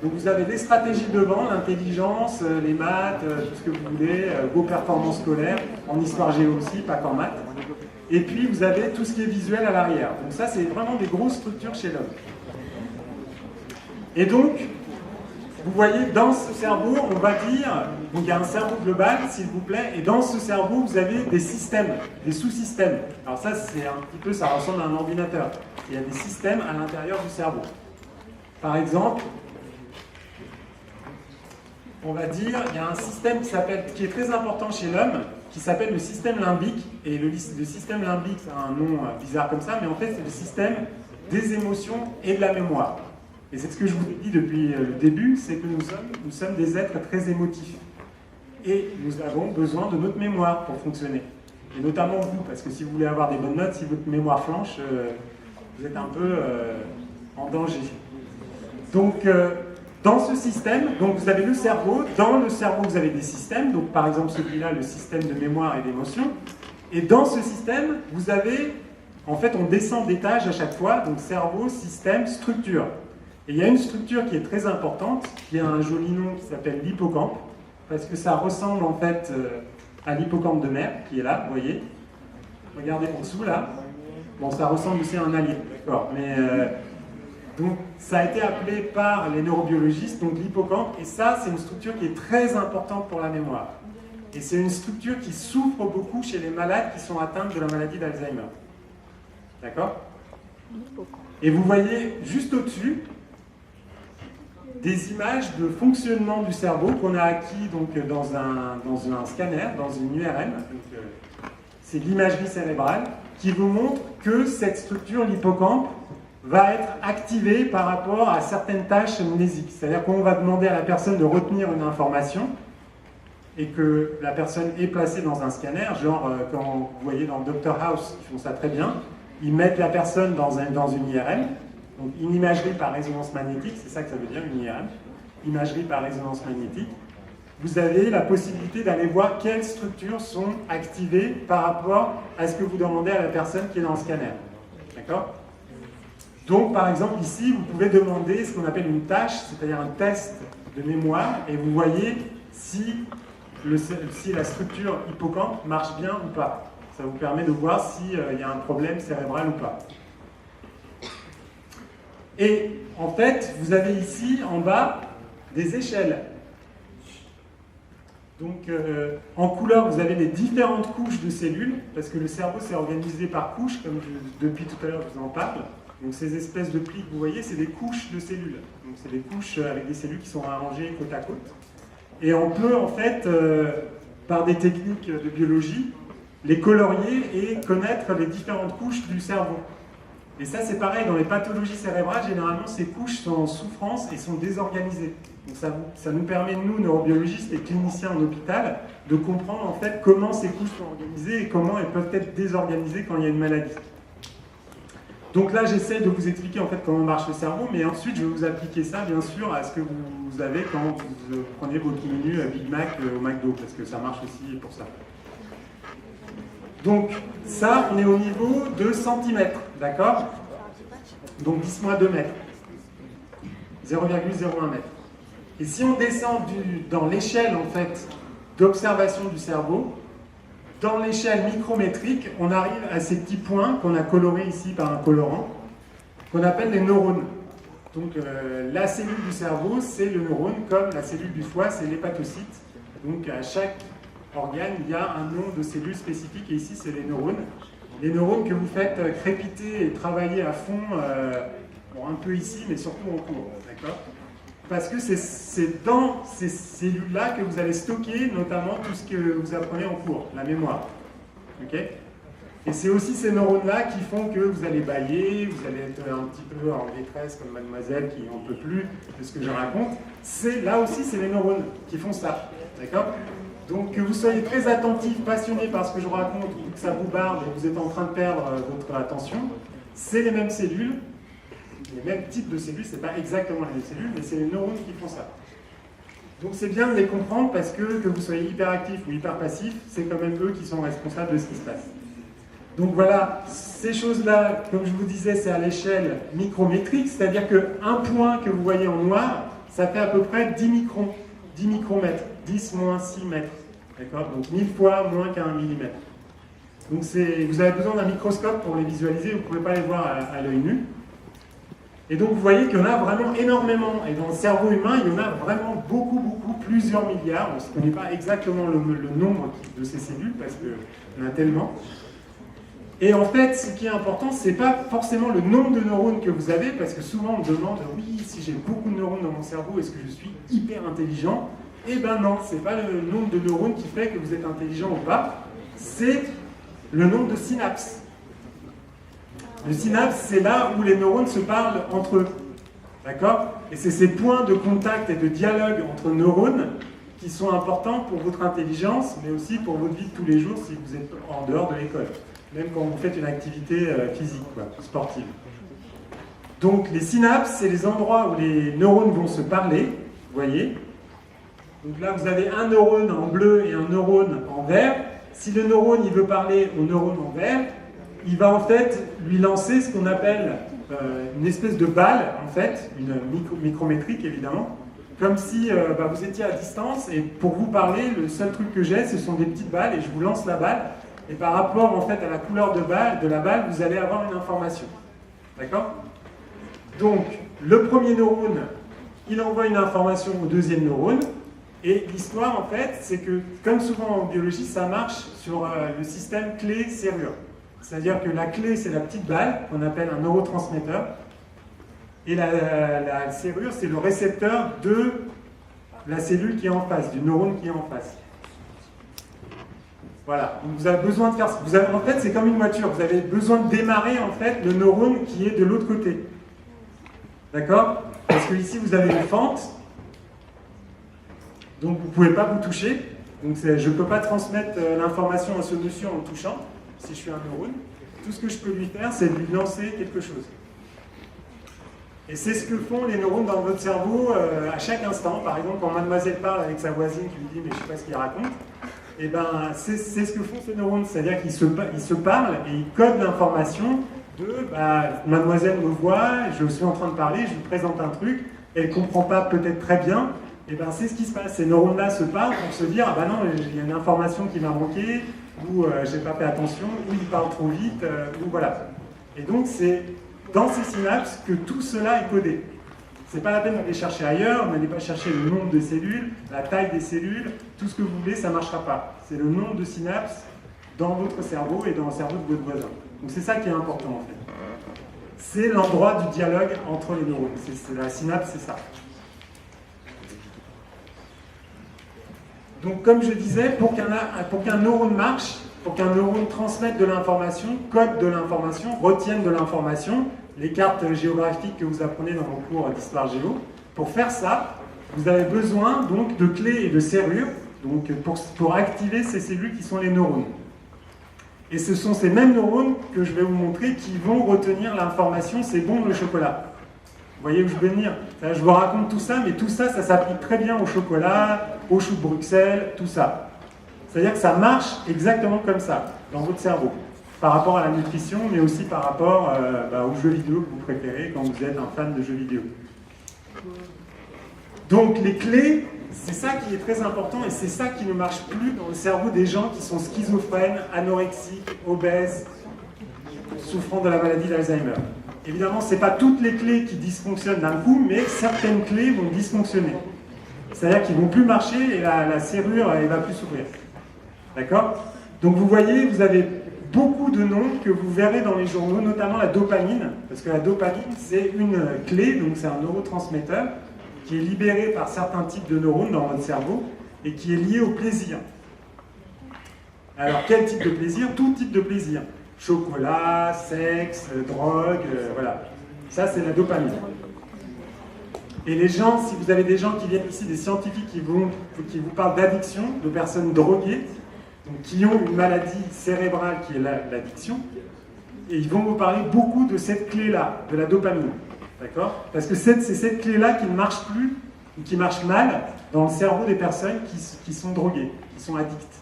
Donc vous avez des stratégies devant, l'intelligence, les maths, tout ce que vous voulez, vos performances scolaires, en histoire géo aussi, pas qu'en maths. Et puis vous avez tout ce qui est visuel à l'arrière. Donc ça, c'est vraiment des grosses structures chez l'homme. Et donc, vous voyez, dans ce cerveau, on va dire, donc il y a un cerveau global, s'il vous plaît, et dans ce cerveau, vous avez des systèmes, des sous-systèmes. Alors ça, c'est un petit peu, ça ressemble à un ordinateur. Il y a des systèmes à l'intérieur du cerveau. Par exemple, on va dire, il y a un système qui est très important chez l'homme, qui s'appelle le système limbique. Et le système limbique, c'est un nom bizarre comme ça, mais en fait, c'est le système des émotions et de la mémoire. Et c'est ce que je vous ai dit depuis le début, c'est que nous sommes des êtres très émotifs. Et nous avons besoin de notre mémoire pour fonctionner. Et notamment vous, parce que si vous voulez avoir des bonnes notes, si votre mémoire flanche, vous êtes un peu en danger. Donc, dans ce système, donc vous avez le cerveau. Dans le cerveau, vous avez des systèmes. Donc, par exemple, celui-là, le système de mémoire et d'émotion. Et dans ce système, vous avez, en fait, on descend d'étage à chaque fois. Donc, cerveau, système, structure. Et il y a une structure qui est très importante, qui a un joli nom qui s'appelle l'hippocampe, parce que ça ressemble en fait à l'hippocampe de mer, qui est là, vous voyez. Regardez en dessous, là. Bon, ça ressemble aussi à un allié, d'accord. Mais donc, ça a été appelé par les neurobiologistes, donc l'hippocampe, et ça, c'est une structure qui est très importante pour la mémoire. Et c'est une structure qui souffre beaucoup chez les malades qui sont atteints de la maladie d'Alzheimer. D'accord? Et vous voyez juste au-dessus des images de fonctionnement du cerveau qu'on a acquis donc, dans un scanner, dans une URM. C'est l'imagerie cérébrale qui vous montre que cette structure, l'hippocampe, va être activée par rapport à certaines tâches mnésiques. C'est-à-dire qu'on va demander à la personne de retenir une information et que la personne est placée dans un scanner, genre quand vous voyez dans Dr House, ils font ça très bien, ils mettent la personne dans une IRM, donc une imagerie par résonance magnétique, c'est ça que ça veut dire, une IRM, imagerie par résonance magnétique. Vous avez la possibilité d'aller voir quelles structures sont activées par rapport à ce que vous demandez à la personne qui est dans le scanner. D'accord? Donc, par exemple, ici, vous pouvez demander ce qu'on appelle une tâche, c'est-à-dire un test de mémoire, et vous voyez si la structure hippocampe marche bien ou pas. Ça vous permet de voir s'il y a un problème cérébral ou pas. Et en fait, vous avez ici, en bas, des échelles. Donc, en couleur, vous avez les différentes couches de cellules, parce que le cerveau s'est organisé par couches, comme depuis tout à l'heure je vous en parle. Donc, ces espèces de plis que vous voyez, c'est des couches de cellules. Donc, c'est des couches avec des cellules qui sont arrangées côte à côte. Et on peut, en fait, par des techniques de biologie, les colorier et connaître les différentes couches du cerveau. Et ça, c'est pareil, dans les pathologies cérébrales, généralement, ces couches sont en souffrance et sont désorganisées. Donc ça nous permet, nous, neurobiologistes et cliniciens en hôpital, de comprendre en fait comment ces couches sont organisées et comment elles peuvent être désorganisées quand il y a une maladie. Donc là, j'essaie de vous expliquer en fait comment marche le cerveau, mais ensuite, je vais vous appliquer ça, bien sûr, à ce que vous avez quand vous prenez votre menu Big Mac au McDo, parce que ça marche aussi pour ça. Donc, ça, on est au niveau de centimètres, d'accord? Donc, 10-2 mètres. 0,01 mètre. Et si on descend dans l'échelle, en fait, d'observation du cerveau, dans l'échelle micrométrique, on arrive à ces petits points qu'on a colorés ici par un colorant, qu'on appelle les neurones. Donc, la cellule du cerveau, c'est le neurone, comme la cellule du foie, c'est l'hépatocyte. Donc, à chaque organe, il y a un nom de cellules spécifiques, et ici, c'est les neurones. Les neurones que vous faites crépiter et travailler à fond, bon, un peu ici, mais surtout en cours, d'accord? Parce que c'est dans ces cellules-là que vous allez stocker notamment tout ce que vous apprenez en cours, la mémoire. Okay? Et c'est aussi ces neurones-là qui font que vous allez bâiller, vous allez être un petit peu en détresse comme mademoiselle qui n'en peut plus de ce que je raconte. Là aussi, c'est les neurones qui font ça. D'accord? Donc que vous soyez très attentif, passionné par ce que je raconte, ou que ça vous barbe et que vous êtes en train de perdre votre attention, c'est les mêmes cellules, les mêmes types de cellules, c'est pas exactement les mêmes cellules, mais c'est les neurones qui font ça. Donc c'est bien de les comprendre parce que vous soyez hyperactif ou hyperpassif, c'est quand même eux qui sont responsables de ce qui se passe. Donc voilà, ces choses-là, comme je vous disais, c'est à l'échelle micrométrique, c'est-à-dire qu'un point que vous voyez en noir, ça fait à peu près 10 microns, 10 micromètres, 10 moins 6 mètres. D'accord? Donc 1000 fois moins qu'un millimètre. Donc vous avez besoin d'un microscope pour les visualiser, vous ne pouvez pas les voir à l'œil nu. Et donc vous voyez qu'il y en a vraiment énormément. Et dans le cerveau humain, il y en a vraiment beaucoup, plusieurs milliards. On ne connaît pas exactement le nombre de ces cellules parce qu'il y en a tellement. Et en fait, ce qui est important, ce n'est pas forcément le nombre de neurones que vous avez, parce que souvent on me demande, oui, si j'ai beaucoup de neurones dans mon cerveau, est-ce que je suis hyper intelligent? Eh ben non, c'est pas le nombre de neurones qui fait que vous êtes intelligent ou pas, c'est le nombre de synapses. Le synapse, c'est là où les neurones se parlent entre eux. D'accord? Et c'est ces points de contact et de dialogue entre neurones qui sont importants pour votre intelligence, mais aussi pour votre vie de tous les jours si vous êtes en dehors de l'école, même quand vous faites une activité physique, quoi, sportive. Donc les synapses, c'est les endroits où les neurones vont se parler, vous voyez. Donc là, vous avez un neurone en bleu et un neurone en vert. Si le neurone il veut parler au neurone en vert, il va en fait lui lancer ce qu'on appelle une espèce de balle, en fait, une micrométrique évidemment, comme si vous étiez à distance et pour vous parler, le seul truc que j'ai, ce sont des petites balles et je vous lance la balle et par rapport en fait à la couleur de la balle, vous allez avoir une information. D'accord? Donc, le premier neurone, il envoie une information au deuxième neurone. Et l'histoire, en fait, c'est que, comme souvent en biologie, ça marche sur le système clé-serrure. C'est-à-dire que la clé, c'est la petite balle, qu'on appelle un neurotransmetteur. Et la serrure, c'est le récepteur de la cellule qui est en face, du neurone qui est en face. Voilà. Donc vous avez besoin de faire ça. En fait, c'est comme une voiture. Vous avez besoin de démarrer, en fait, le neurone qui est de l'autre côté. D'accord? Parce que ici, vous avez une fente. Donc vous ne pouvez pas vous toucher, donc je ne peux pas transmettre l'information à ce monsieur en le touchant, si je suis un neurone. Tout ce que je peux lui faire, c'est de lui lancer quelque chose. Et c'est ce que font les neurones dans votre cerveau à chaque instant. Par exemple, quand mademoiselle parle avec sa voisine qui lui dit « mais je ne sais pas ce qu'il raconte », et ben, c'est ce que font ces neurones, c'est-à-dire qu'ils se parlent et ils codent l'information de mademoiselle me voit, je suis en train de parler, je lui présente un truc, elle ne comprend pas peut-être très bien. Et bien c'est ce qui se passe, ces neurones-là se parlent pour se dire « ah ben non, il y a une information qui m'a manqué » ou j'ai pas fait attention » ou « il parle trop vite » ou voilà. Et donc c'est dans ces synapses que tout cela est codé. C'est pas la peine d'aller chercher ailleurs, n'allez pas chercher le nombre de cellules, la taille des cellules, tout ce que vous voulez, ça ne marchera pas. C'est le nombre de synapses dans votre cerveau et dans le cerveau de votre voisin. Donc c'est ça qui est important en fait. C'est l'endroit du dialogue entre les neurones. La synapse, c'est ça. Donc, comme je disais, pour qu'un neurone marche, pour qu'un neurone transmette de l'information, code de l'information, retienne de l'information, les cartes géographiques que vous apprenez dans vos cours d'histoire géo, pour faire ça, vous avez besoin donc de clés et de serrures donc, pour activer ces cellules qui sont les neurones. Et ce sont ces mêmes neurones que je vais vous montrer qui vont retenir l'information « c'est bon le chocolat ». Vous voyez où je veux venir? Je vous raconte tout ça, mais tout ça, ça s'applique très bien au chocolat, au chou de Bruxelles, tout ça. C'est-à-dire que ça marche exactement comme ça, dans votre cerveau, par rapport à la nutrition, mais aussi par rapport aux jeux vidéo que vous préférez quand vous êtes un fan de jeux vidéo. Donc les clés, c'est ça qui est très important, et c'est ça qui ne marche plus dans le cerveau des gens qui sont schizophrènes, anorexiques, obèses, souffrant de la maladie d'Alzheimer. Évidemment, ce n'est pas toutes les clés qui dysfonctionnent d'un coup, mais certaines clés vont dysfonctionner. C'est-à-dire qu'ils ne vont plus marcher et la serrure ne va plus s'ouvrir. D'accord? Donc vous voyez, vous avez beaucoup de noms que vous verrez dans les journaux, notamment la dopamine, parce que la dopamine, c'est une clé, donc c'est un neurotransmetteur qui est libéré par certains types de neurones dans votre cerveau et qui est lié au plaisir. Alors, quel type de plaisir? Tout type de plaisir. Chocolat, sexe, drogue, voilà. Ça, c'est la dopamine. Et les gens, si vous avez des gens qui viennent ici, des scientifiques qui vous parlent d'addiction, de personnes droguées, donc qui ont une maladie cérébrale qui est l'addiction, et ils vont vous parler beaucoup de cette clé-là, de la dopamine. D'accord? Parce que c'est cette clé-là qui ne marche plus, ou qui marche mal, dans le cerveau des personnes qui sont droguées, qui sont addictes.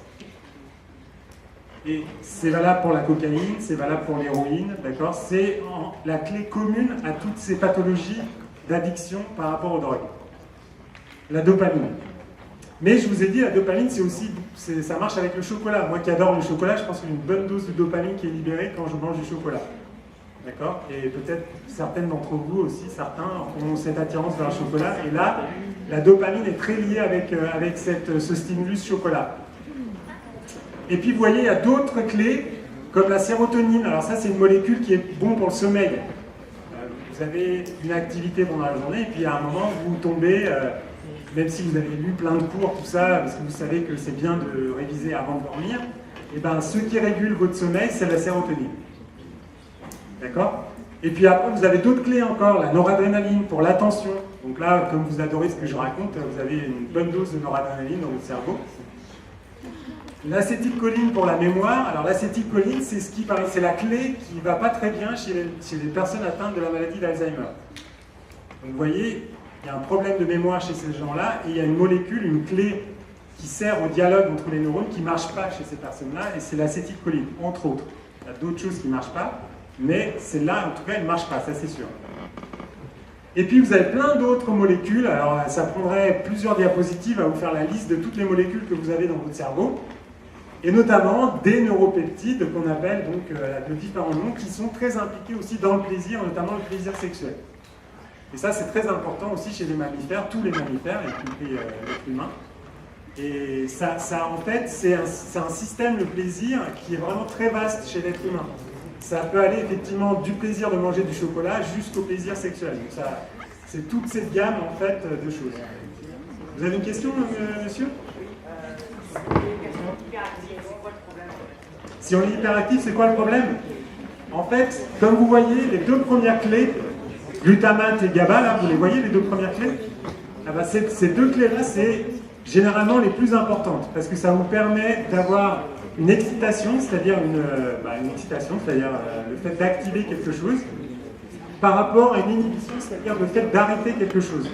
Et c'est valable pour la cocaïne, c'est valable pour l'héroïne, d'accord? C'est la clé commune à toutes ces pathologies d'addiction par rapport aux drogues. La dopamine. Mais je vous ai dit, la dopamine, ça marche avec le chocolat. Moi qui adore le chocolat, je pense qu'il y a une bonne dose de dopamine qui est libérée quand je mange du chocolat. D'accord? Et peut-être certaines d'entre vous aussi, certains ont cette attirance vers le chocolat. Et là, la dopamine est très liée avec ce stimulus chocolat. Et puis vous voyez, il y a d'autres clés, comme la sérotonine. Alors ça, c'est une molécule qui est bon pour le sommeil. Vous avez une activité pendant la journée, et puis à un moment, vous tombez même si vous avez lu plein de cours, tout ça, parce que vous savez que c'est bien de réviser avant de dormir, et ben ce qui régule votre sommeil, c'est la sérotonine. D'accord? Et puis après, vous avez d'autres clés encore, la noradrénaline pour l'attention. Donc là, comme vous adorez ce que je raconte, vous avez une bonne dose de noradrénaline dans votre cerveau. L'acétylcholine pour la mémoire. Alors l'acétylcholine, c'est ce qui paraît, c'est la clé qui ne va pas très bien chez les personnes atteintes de la maladie d'Alzheimer. Donc vous voyez, il y a un problème de mémoire chez ces gens-là, et il y a une molécule, une clé qui sert au dialogue entre les neurones qui ne marche pas chez ces personnes-là, et c'est l'acétylcholine, entre autres. Il y a d'autres choses qui ne marchent pas, mais celle-là, en tout cas, elle ne marche pas, ça c'est sûr. Et puis vous avez plein d'autres molécules, alors ça prendrait plusieurs diapositives à vous faire la liste de toutes les molécules que vous avez dans votre cerveau, et notamment des neuropeptides qu'on appelle donc de différents noms, qui sont très impliqués aussi dans le plaisir, notamment le plaisir sexuel. Et ça c'est très important aussi chez les mammifères, tous les mammifères, y compris l'être humain. Et ça en fait, c'est un système, le plaisir, qui est vraiment très vaste chez l'être humain. Ça peut aller effectivement du plaisir de manger du chocolat jusqu'au plaisir sexuel. Donc c'est toute cette gamme en fait de choses. Vous avez une question, monsieur? Si on est hyperactif, c'est quoi le problème? En fait, comme vous voyez, les deux premières clés, glutamate et GABA, là, vous les voyez, les deux premières clés? Ah ben, ces deux clés-là, c'est généralement les plus importantes, parce que ça vous permet d'avoir une excitation, c'est-à-dire une excitation, c'est-à-dire le fait d'activer quelque chose, par rapport à une inhibition, c'est-à-dire le fait d'arrêter quelque chose.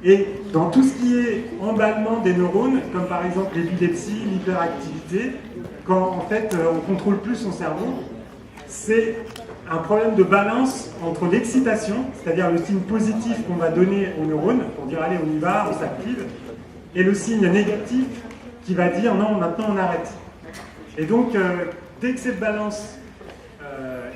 Et dans tout ce qui est emballement des neurones, comme par exemple l'épilepsie, l'hyperactivité, quand en fait on contrôle plus son cerveau, c'est un problème de balance entre l'excitation, c'est-à-dire le signe positif qu'on va donner aux neurones, pour dire allez on y va, on s'active, et le signe négatif qui va dire non, maintenant on arrête. Et donc, dès que cette balance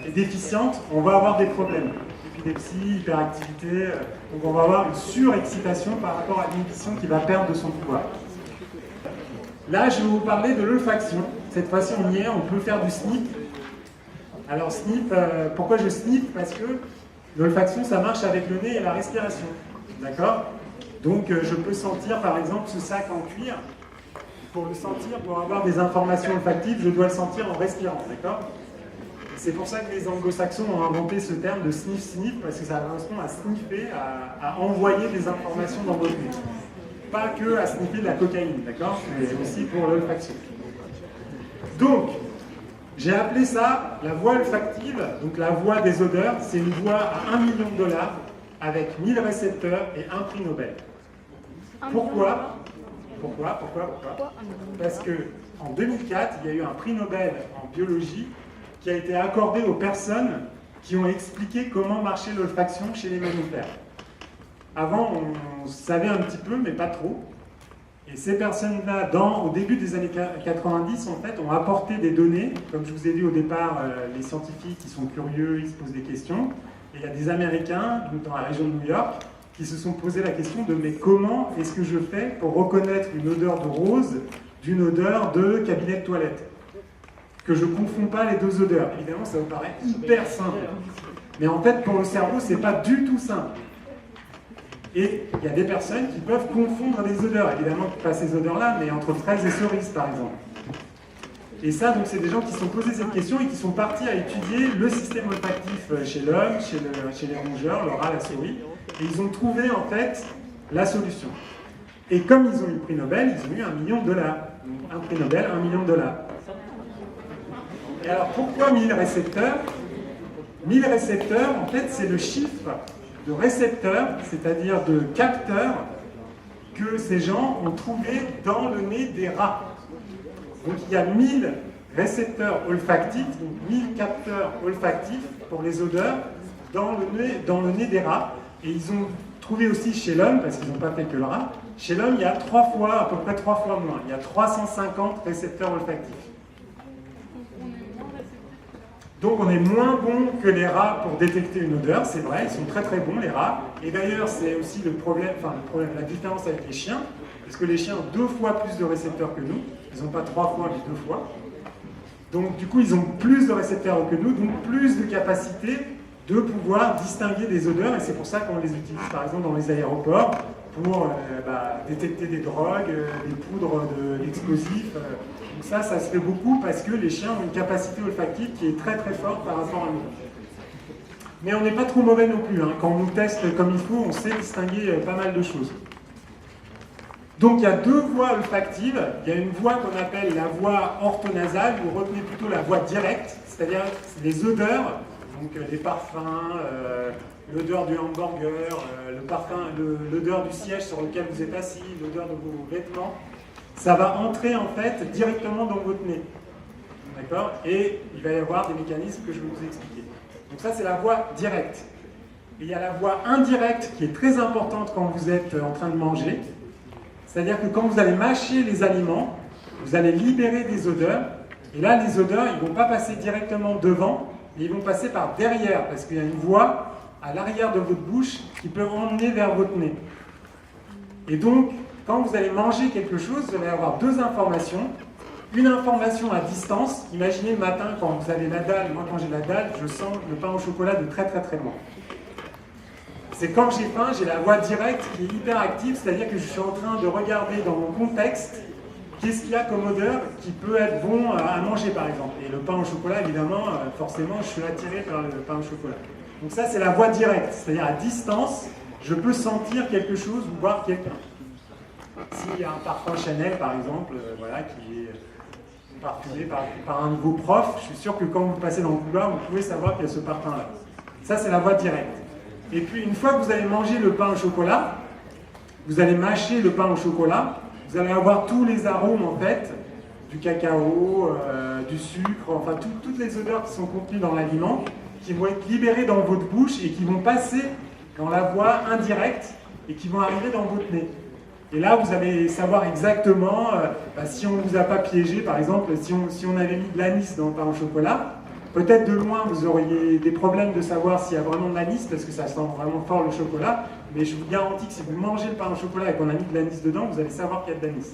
est déficiente, on va avoir des problèmes. Épilepsie, hyperactivité, donc on va avoir une surexcitation par rapport à l'inhibition qui va perdre de son pouvoir. Là, je vais vous parler de l'olfaction. Cette fois-ci, on y est, on peut faire du sniff. Alors, sniff, pourquoi je sniff? Parce que l'olfaction, ça marche avec le nez et la respiration. D'accord? Donc, je peux sentir, par exemple, ce sac en cuir. Pour le sentir, pour avoir des informations olfactives, je dois le sentir en respirant, d'accord? C'est pour ça que les anglo-saxons ont inventé ce terme de sniff-sniff, parce que ça correspond à sniffer, à envoyer des informations dans votre nez. Pas que à sniffer de la cocaïne, d'accord? Mais aussi pour l'olfaction. Donc, j'ai appelé ça la voie olfactive, donc la voie des odeurs. C'est une voie à $1 million, avec 1000 récepteurs et un prix Nobel. Pourquoi? Parce qu'en 2004, il y a eu un prix Nobel en biologie qui a été accordé aux personnes qui ont expliqué comment marchait l'olfaction chez les mammifères. Avant, on savait un petit peu, mais pas trop. Et ces personnes-là, au début des années 90, en fait, ont apporté des données. Comme je vous ai dit au départ, les scientifiques, ils sont curieux, ils se posent des questions. Et il y a des Américains, donc dans la région de New York, qui se sont posé la question de mais comment est-ce que je fais pour reconnaître une odeur de rose d'une odeur de cabinet de toilette? Que je ne confonds pas les deux odeurs. Évidemment, ça vous paraît hyper simple. Mais en fait, pour le cerveau, ce n'est pas du tout simple. Et il y a des personnes qui peuvent confondre des odeurs. Évidemment, pas ces odeurs-là, mais entre fraises et cerises, par exemple. Et ça, donc, c'est des gens qui se sont posés cette question et qui sont partis à étudier le système olfactif chez l'homme, chez les rongeurs, le rat, la souris. Et ils ont trouvé, en fait, la solution. Et comme ils ont eu le prix Nobel, ils ont eu $1 million. Donc, un prix Nobel, $1 million. Et alors, pourquoi 1000 récepteurs? 1000 récepteurs, en fait, c'est le chiffre de récepteurs, c'est-à-dire de capteurs, que ces gens ont trouvé dans le nez des rats. Donc, il y a 1000 récepteurs olfactifs, donc 1000 capteurs olfactifs pour les odeurs dans le nez des rats. Et ils ont trouvé aussi chez l'homme, parce qu'ils n'ont pas fait que le rat, chez l'homme, il y a à peu près 3 fois moins. Il y a 350 récepteurs olfactifs. Donc on est moins bon que les rats pour détecter une odeur, c'est vrai, ils sont très très bons les rats. Et d'ailleurs c'est aussi la différence avec les chiens, parce que les chiens ont 2 fois plus de récepteurs que nous, ils n'ont pas 3 fois mais 2 fois. Donc du coup ils ont plus de récepteurs que nous, donc plus de capacité de pouvoir distinguer des odeurs, et c'est pour ça qu'on les utilise par exemple dans les aéroports, pour détecter des drogues, des poudres d'explosifs. Donc ça se fait beaucoup parce que les chiens ont une capacité olfactive qui est très très forte par rapport à nous. Mais on n'est pas trop mauvais non plus. Quand on nous teste comme il faut, on sait distinguer pas mal de choses. Donc il y a deux voies olfactives. Il y a une voie qu'on appelle la voie orthonasale, vous retenez plutôt la voie directe, c'est-à-dire les odeurs, donc les parfums, l'odeur du hamburger, l'odeur du siège sur lequel vous êtes assis, l'odeur de vos vêtements. Ça va entrer en fait directement dans votre nez. D'accord? Et il va y avoir des mécanismes que je vais vous expliquer. Donc ça c'est la voie directe. Et il y a la voie indirecte qui est très importante quand vous êtes en train de manger. C'est-à-dire que quand vous allez mâcher les aliments, vous allez libérer des odeurs. Et là, les odeurs, ils ne vont pas passer directement devant, mais ils vont passer par derrière, parce qu'il y a une voie à l'arrière de votre bouche qui peut emmener vers votre nez. Et donc, quand vous allez manger quelque chose, vous allez avoir deux informations. Une information à distance. Imaginez le matin, quand vous avez la dalle, moi quand j'ai la dalle, je sens le pain au chocolat de très très très loin. C'est quand j'ai faim, j'ai la voie directe qui est hyper active, c'est-à-dire que je suis en train de regarder dans mon contexte qu'est-ce qu'il y a comme odeur qui peut être bon à manger par exemple. Et le pain au chocolat, évidemment, forcément, je suis attiré par le pain au chocolat. Donc ça, c'est la voie directe, c'est-à-dire à distance, je peux sentir quelque chose ou voir quelqu'un. S'il y a un parfum Chanel, par exemple, qui est parfumé par un de vos profs, je suis sûr que quand vous passez dans le couloir, vous pouvez savoir qu'il y a ce parfum-là. Ça, c'est la voie directe. Et puis, une fois que vous allez manger le pain au chocolat, vous allez mâcher le pain au chocolat, vous allez avoir tous les arômes, en fait, du cacao, du sucre, enfin, toutes les odeurs qui sont contenues dans l'aliment, qui vont être libérées dans votre bouche et qui vont passer dans la voie indirecte et qui vont arriver dans votre nez. Et là, vous allez savoir exactement, si on ne vous a pas piégé, par exemple, si on avait mis de l'anis dans le pain au chocolat, peut-être de loin, vous auriez des problèmes de savoir s'il y a vraiment de l'anis, parce que ça sent vraiment fort le chocolat, mais je vous garantis que si vous mangez le pain au chocolat et qu'on a mis de l'anis dedans, vous allez savoir qu'il y a de l'anis.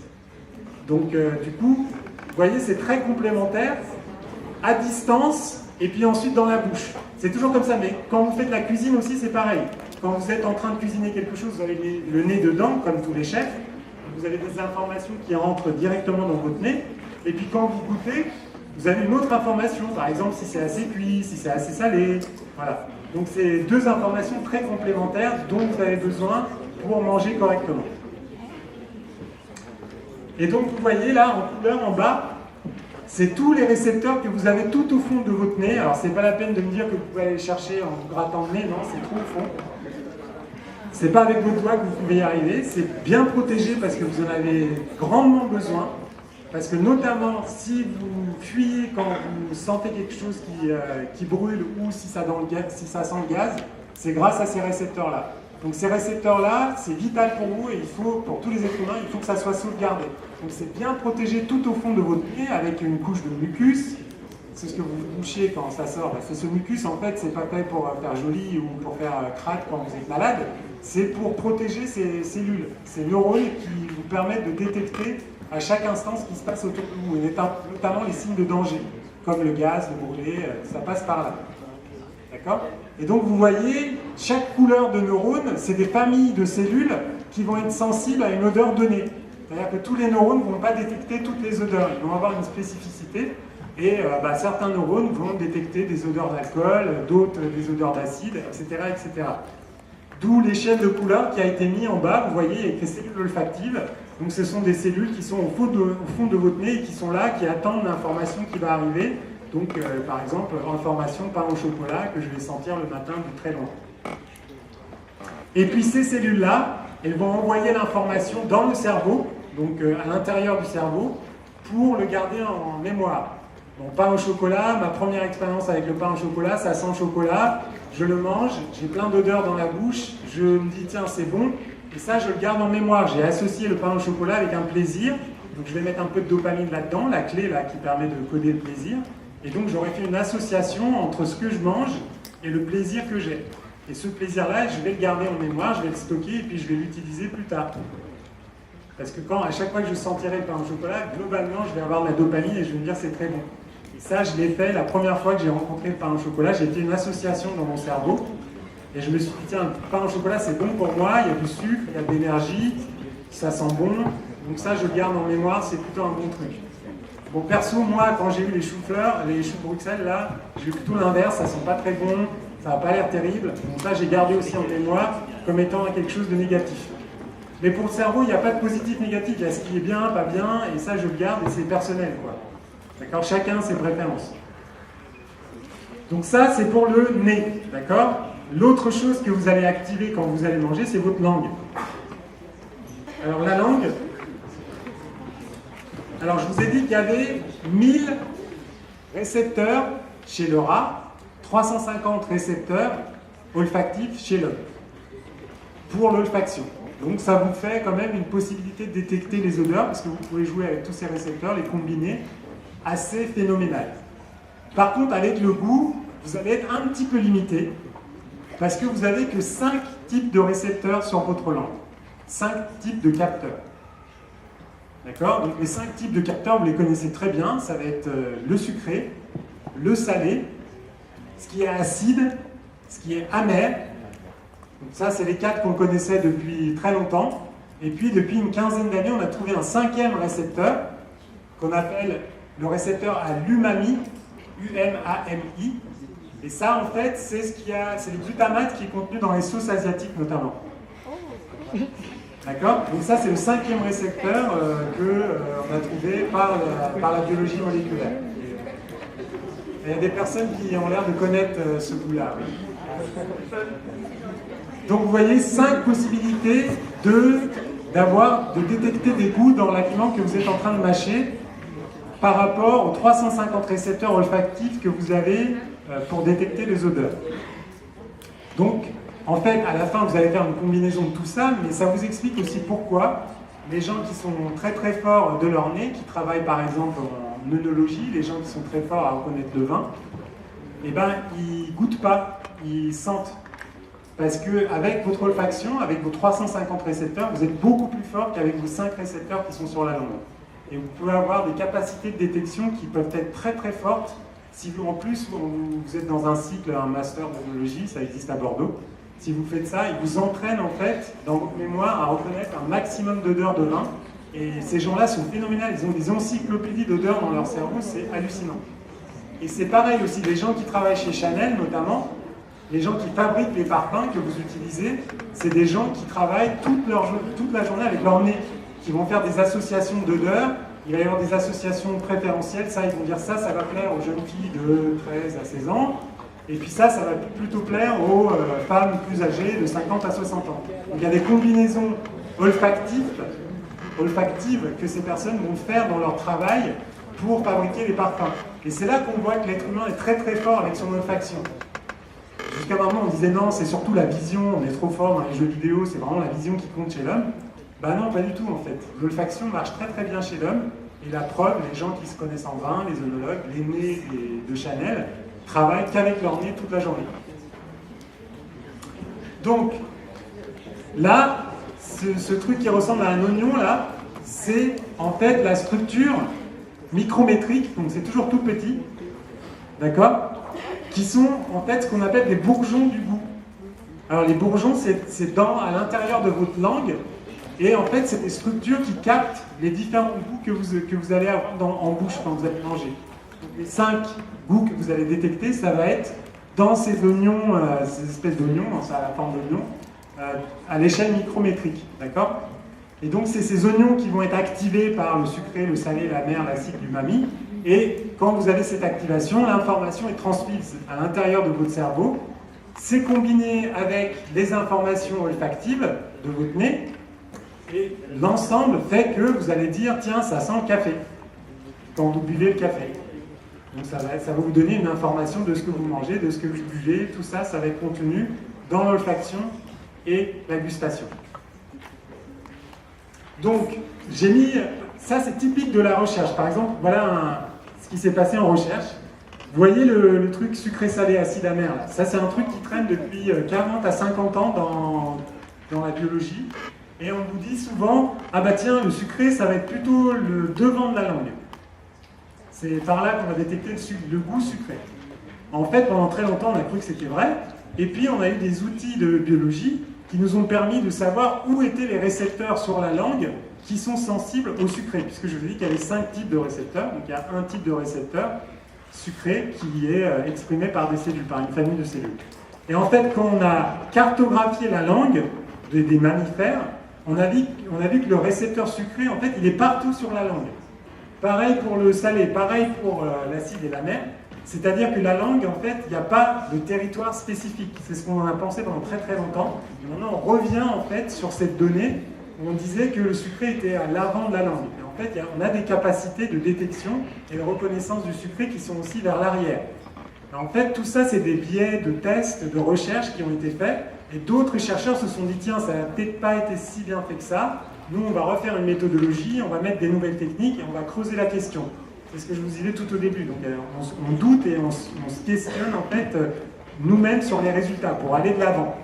Donc, du coup, vous voyez, c'est très complémentaire, à distance, et puis ensuite dans la bouche. C'est toujours comme ça, mais quand vous faites de la cuisine aussi, c'est pareil. Quand vous êtes en train de cuisiner quelque chose, vous avez le nez dedans, comme tous les chefs, vous avez des informations qui rentrent directement dans votre nez, et puis quand vous goûtez, vous avez une autre information, par exemple si c'est assez cuit, si c'est assez salé, voilà. Donc c'est deux informations très complémentaires dont vous avez besoin pour manger correctement. Et donc vous voyez là, en couleur en bas, c'est tous les récepteurs que vous avez tout au fond de votre nez. Alors c'est pas la peine de me dire que vous pouvez aller chercher en vous grattant le nez, non, c'est trop au fond. C'est pas avec vos doigts que vous pouvez y arriver, c'est bien protégé parce que vous en avez grandement besoin. Parce que notamment, si vous fuyez quand vous sentez quelque chose qui brûle ou si ça sent le gaz, c'est grâce à ces récepteurs-là. Donc ces récepteurs-là, c'est vital pour vous et pour tous les êtres humains, il faut que ça soit sauvegardé. Donc c'est bien protégé tout au fond de votre nez avec une couche de mucus. C'est ce que vous bouchez quand ça sort. C'est ce mucus, en fait, c'est pas fait pour faire joli ou pour faire craque quand vous êtes malade. C'est pour protéger ces cellules, ces neurones qui vous permettent de détecter à chaque instant ce qui se passe autour de vous, et notamment les signes de danger, comme le gaz, le brûlé, ça passe par là. D'accord? Et donc vous voyez, chaque couleur de neurones, c'est des familles de cellules qui vont être sensibles à une odeur donnée. C'est-à-dire que tous les neurones ne vont pas détecter toutes les odeurs, ils vont avoir une spécificité, et certains neurones vont détecter des odeurs d'alcool, d'autres des odeurs d'acide, etc., etc. D'où l'échelle de couleurs qui a été mise en bas, vous voyez, avec les cellules olfactives. Donc ce sont des cellules qui sont au fond de votre nez et qui sont là, qui attendent l'information qui va arriver. Donc par exemple, information pain au chocolat que je vais sentir le matin de très loin. Et puis ces cellules-là, elles vont envoyer l'information dans le cerveau, donc à l'intérieur du cerveau, pour le garder en mémoire. Bon, pain au chocolat, ma première expérience avec le pain au chocolat, ça sent le chocolat, je le mange, j'ai plein d'odeurs dans la bouche, je me dis tiens c'est bon, et ça je le garde en mémoire. J'ai associé le pain au chocolat avec un plaisir, donc je vais mettre un peu de dopamine là-dedans, la clé là qui permet de coder le plaisir, et donc j'aurais fait une association entre ce que je mange et le plaisir que j'ai. Et ce plaisir-là, je vais le garder en mémoire, je vais le stocker et puis je vais l'utiliser plus tard. Parce que à chaque fois que je sentirai le pain au chocolat, globalement je vais avoir de la dopamine et je vais me dire c'est très bon. Et ça, je l'ai fait la première fois que j'ai rencontré le pain au chocolat. J'ai fait une association dans mon cerveau. Et je me suis dit, tiens, le pain au chocolat, c'est bon pour moi, il y a du sucre, il y a de l'énergie, ça sent bon. Donc ça, je garde en mémoire, c'est plutôt un bon truc. Bon, perso, moi, quand j'ai eu les choux-fleurs, les choux Bruxelles, là, j'ai eu plutôt l'inverse, ça sent pas très bon, ça n'a pas l'air terrible. Donc ça, j'ai gardé aussi en mémoire comme étant quelque chose de négatif. Mais pour le cerveau, il n'y a pas de positif, négatif, il y a ce qui est bien, pas bien, et ça, je le garde, et c'est personnel, quoi. D'accord? Chacun ses préférences. Donc ça, c'est pour le nez, d'accord? L'autre chose que vous allez activer quand vous allez manger, c'est votre langue. Alors la langue, alors je vous ai dit qu'il y avait 1000 récepteurs chez le rat, 350 récepteurs olfactifs chez l'homme, pour l'olfaction. Donc ça vous fait quand même une possibilité de détecter les odeurs, parce que vous pouvez jouer avec tous ces récepteurs, les combiner, assez phénoménal. Par contre, avec le goût, vous allez être un petit peu limité, parce que vous n'avez que 5 types de récepteurs sur votre langue. 5 types de capteurs. D'accord? Donc les 5 types de capteurs, vous les connaissez très bien. Ça va être le sucré, le salé, ce qui est acide, ce qui est amer. Donc ça, c'est les 4 qu'on connaissait depuis très longtemps. Et puis, depuis une quinzaine d'années, on a trouvé un 5e récepteur, qu'on appelle le récepteur à l'umami, U-M-A-M-I. Et ça, en fait, c'est le glutamate qui est contenu dans les sauces asiatiques, notamment. D'accord? Donc ça, c'est le 5e récepteur qu'on a trouvé par la biologie moléculaire. Et il y a des personnes qui ont l'air de connaître ce goût-là. Oui. Donc vous voyez, 5 possibilités de détecter des goûts dans l'aliment que vous êtes en train de mâcher par rapport aux 350 récepteurs olfactifs que vous avez pour détecter les odeurs. Donc, en fait, à la fin, vous allez faire une combinaison de tout ça, mais ça vous explique aussi pourquoi les gens qui sont très très forts de leur nez, qui travaillent par exemple en œnologie, les gens qui sont très forts à reconnaître le vin, eh ben, ils goûtent pas, ils sentent. Parce qu'avec votre olfaction, avec vos 350 récepteurs, vous êtes beaucoup plus fort qu'avec vos 5 récepteurs qui sont sur la langue. Et vous pouvez avoir des capacités de détection qui peuvent être très très fortes. Si vous, en plus, vous êtes dans un cycle, un master d'œnologie, ça existe à Bordeaux, si vous faites ça, ils vous entraînent en fait, dans votre mémoire, à reconnaître un maximum d'odeurs de vin. Et ces gens-là sont phénoménaux, ils ont des encyclopédies d'odeurs dans leur cerveau, c'est hallucinant. Et c'est pareil aussi, les gens qui travaillent chez Chanel notamment, les gens qui fabriquent les parfums que vous utilisez, c'est des gens qui travaillent toute la journée avec leur nez, qui vont faire des associations d'odeurs. Il va y avoir des associations préférentielles, ça, ils vont dire ça va plaire aux jeunes filles de 13 à 16 ans, et puis ça va plutôt plaire aux femmes plus âgées de 50 à 60 ans. Donc il y a des combinaisons olfactives que ces personnes vont faire dans leur travail pour fabriquer les parfums. Et c'est là qu'on voit que l'être humain est très très fort avec son olfaction. Jusqu'à maintenant, on disait non, c'est surtout la vision, on est trop fort dans les jeux vidéo, c'est vraiment la vision qui compte chez l'homme. Ben non, pas du tout en fait. L'olfaction marche très très bien chez l'homme, et la preuve, les gens qui se connaissent en vin, les œnologues, les nez de Chanel, travaillent qu'avec leur nez toute la journée. Donc, là, ce truc qui ressemble à un oignon, là, c'est en fait la structure micrométrique, donc c'est toujours tout petit, d'accord, qui sont en fait ce qu'on appelle des bourgeons du goût. Alors les bourgeons, c'est à l'intérieur de votre langue, et en fait c'est des structures qui captent les différents goûts que vous allez avoir en bouche quand vous allez manger. Donc, les 5 goûts que vous allez détecter, ça va être dans ces oignons, ces espèces d'oignons, ça a la forme d'oignons, à l'échelle micrométrique, d'accord? Et donc c'est ces oignons qui vont être activés par le sucré, le salé, la mer, l'acide, l'umami. Et quand vous avez cette activation, l'information est transmise à l'intérieur de votre cerveau. C'est combiné avec les informations olfactives de votre nez. Et l'ensemble fait que vous allez dire, tiens, ça sent le café, quand vous buvez le café. Donc ça va vous donner une information de ce que vous mangez, de ce que vous buvez. Tout ça, ça va être contenu dans l'olfaction et la gustation. Donc, j'ai mis... Ça, c'est typique de la recherche. Par exemple, voilà ce qui s'est passé en recherche. Vous voyez le truc sucré-salé, acide-amer, là. Ça, c'est un truc qui traîne depuis 40 à 50 ans dans la biologie. Et on vous dit souvent, ah bah tiens, le sucré, ça va être plutôt le devant de la langue. C'est par là qu'on va détecter le goût sucré. En fait, pendant très longtemps, on a cru que c'était vrai. Et puis on a eu des outils de biologie qui nous ont permis de savoir où étaient les récepteurs sur la langue qui sont sensibles au sucré, puisque je vous ai dit qu'il y avait 5 types de récepteurs, donc il y a un type de récepteur sucré qui est exprimé par des cellules, par une famille de cellules. Et en fait, quand on a cartographié la langue des mammifères, on a vu que le récepteur sucré, en fait, il est partout sur la langue. Pareil pour le salé, pareil pour l'acide et la mer. C'est-à-dire que la langue, en fait, il n'y a pas de territoire spécifique. C'est ce qu'on a pensé pendant très très longtemps. Et maintenant, on revient en fait sur cette donnée où on disait que le sucré était à l'avant de la langue. Et en fait, on a des capacités de détection et de reconnaissance du sucré qui sont aussi vers l'arrière. En fait, tout ça, c'est des biais de tests, de recherches qui ont été faits. Et d'autres chercheurs se sont dit, tiens, ça n'a peut-être pas été si bien fait que ça. Nous, on va refaire une méthodologie, on va mettre des nouvelles techniques et on va creuser la question. C'est ce que je vous disais tout au début. Donc, on doute et on se questionne, en fait, nous-mêmes sur les résultats pour aller de l'avant.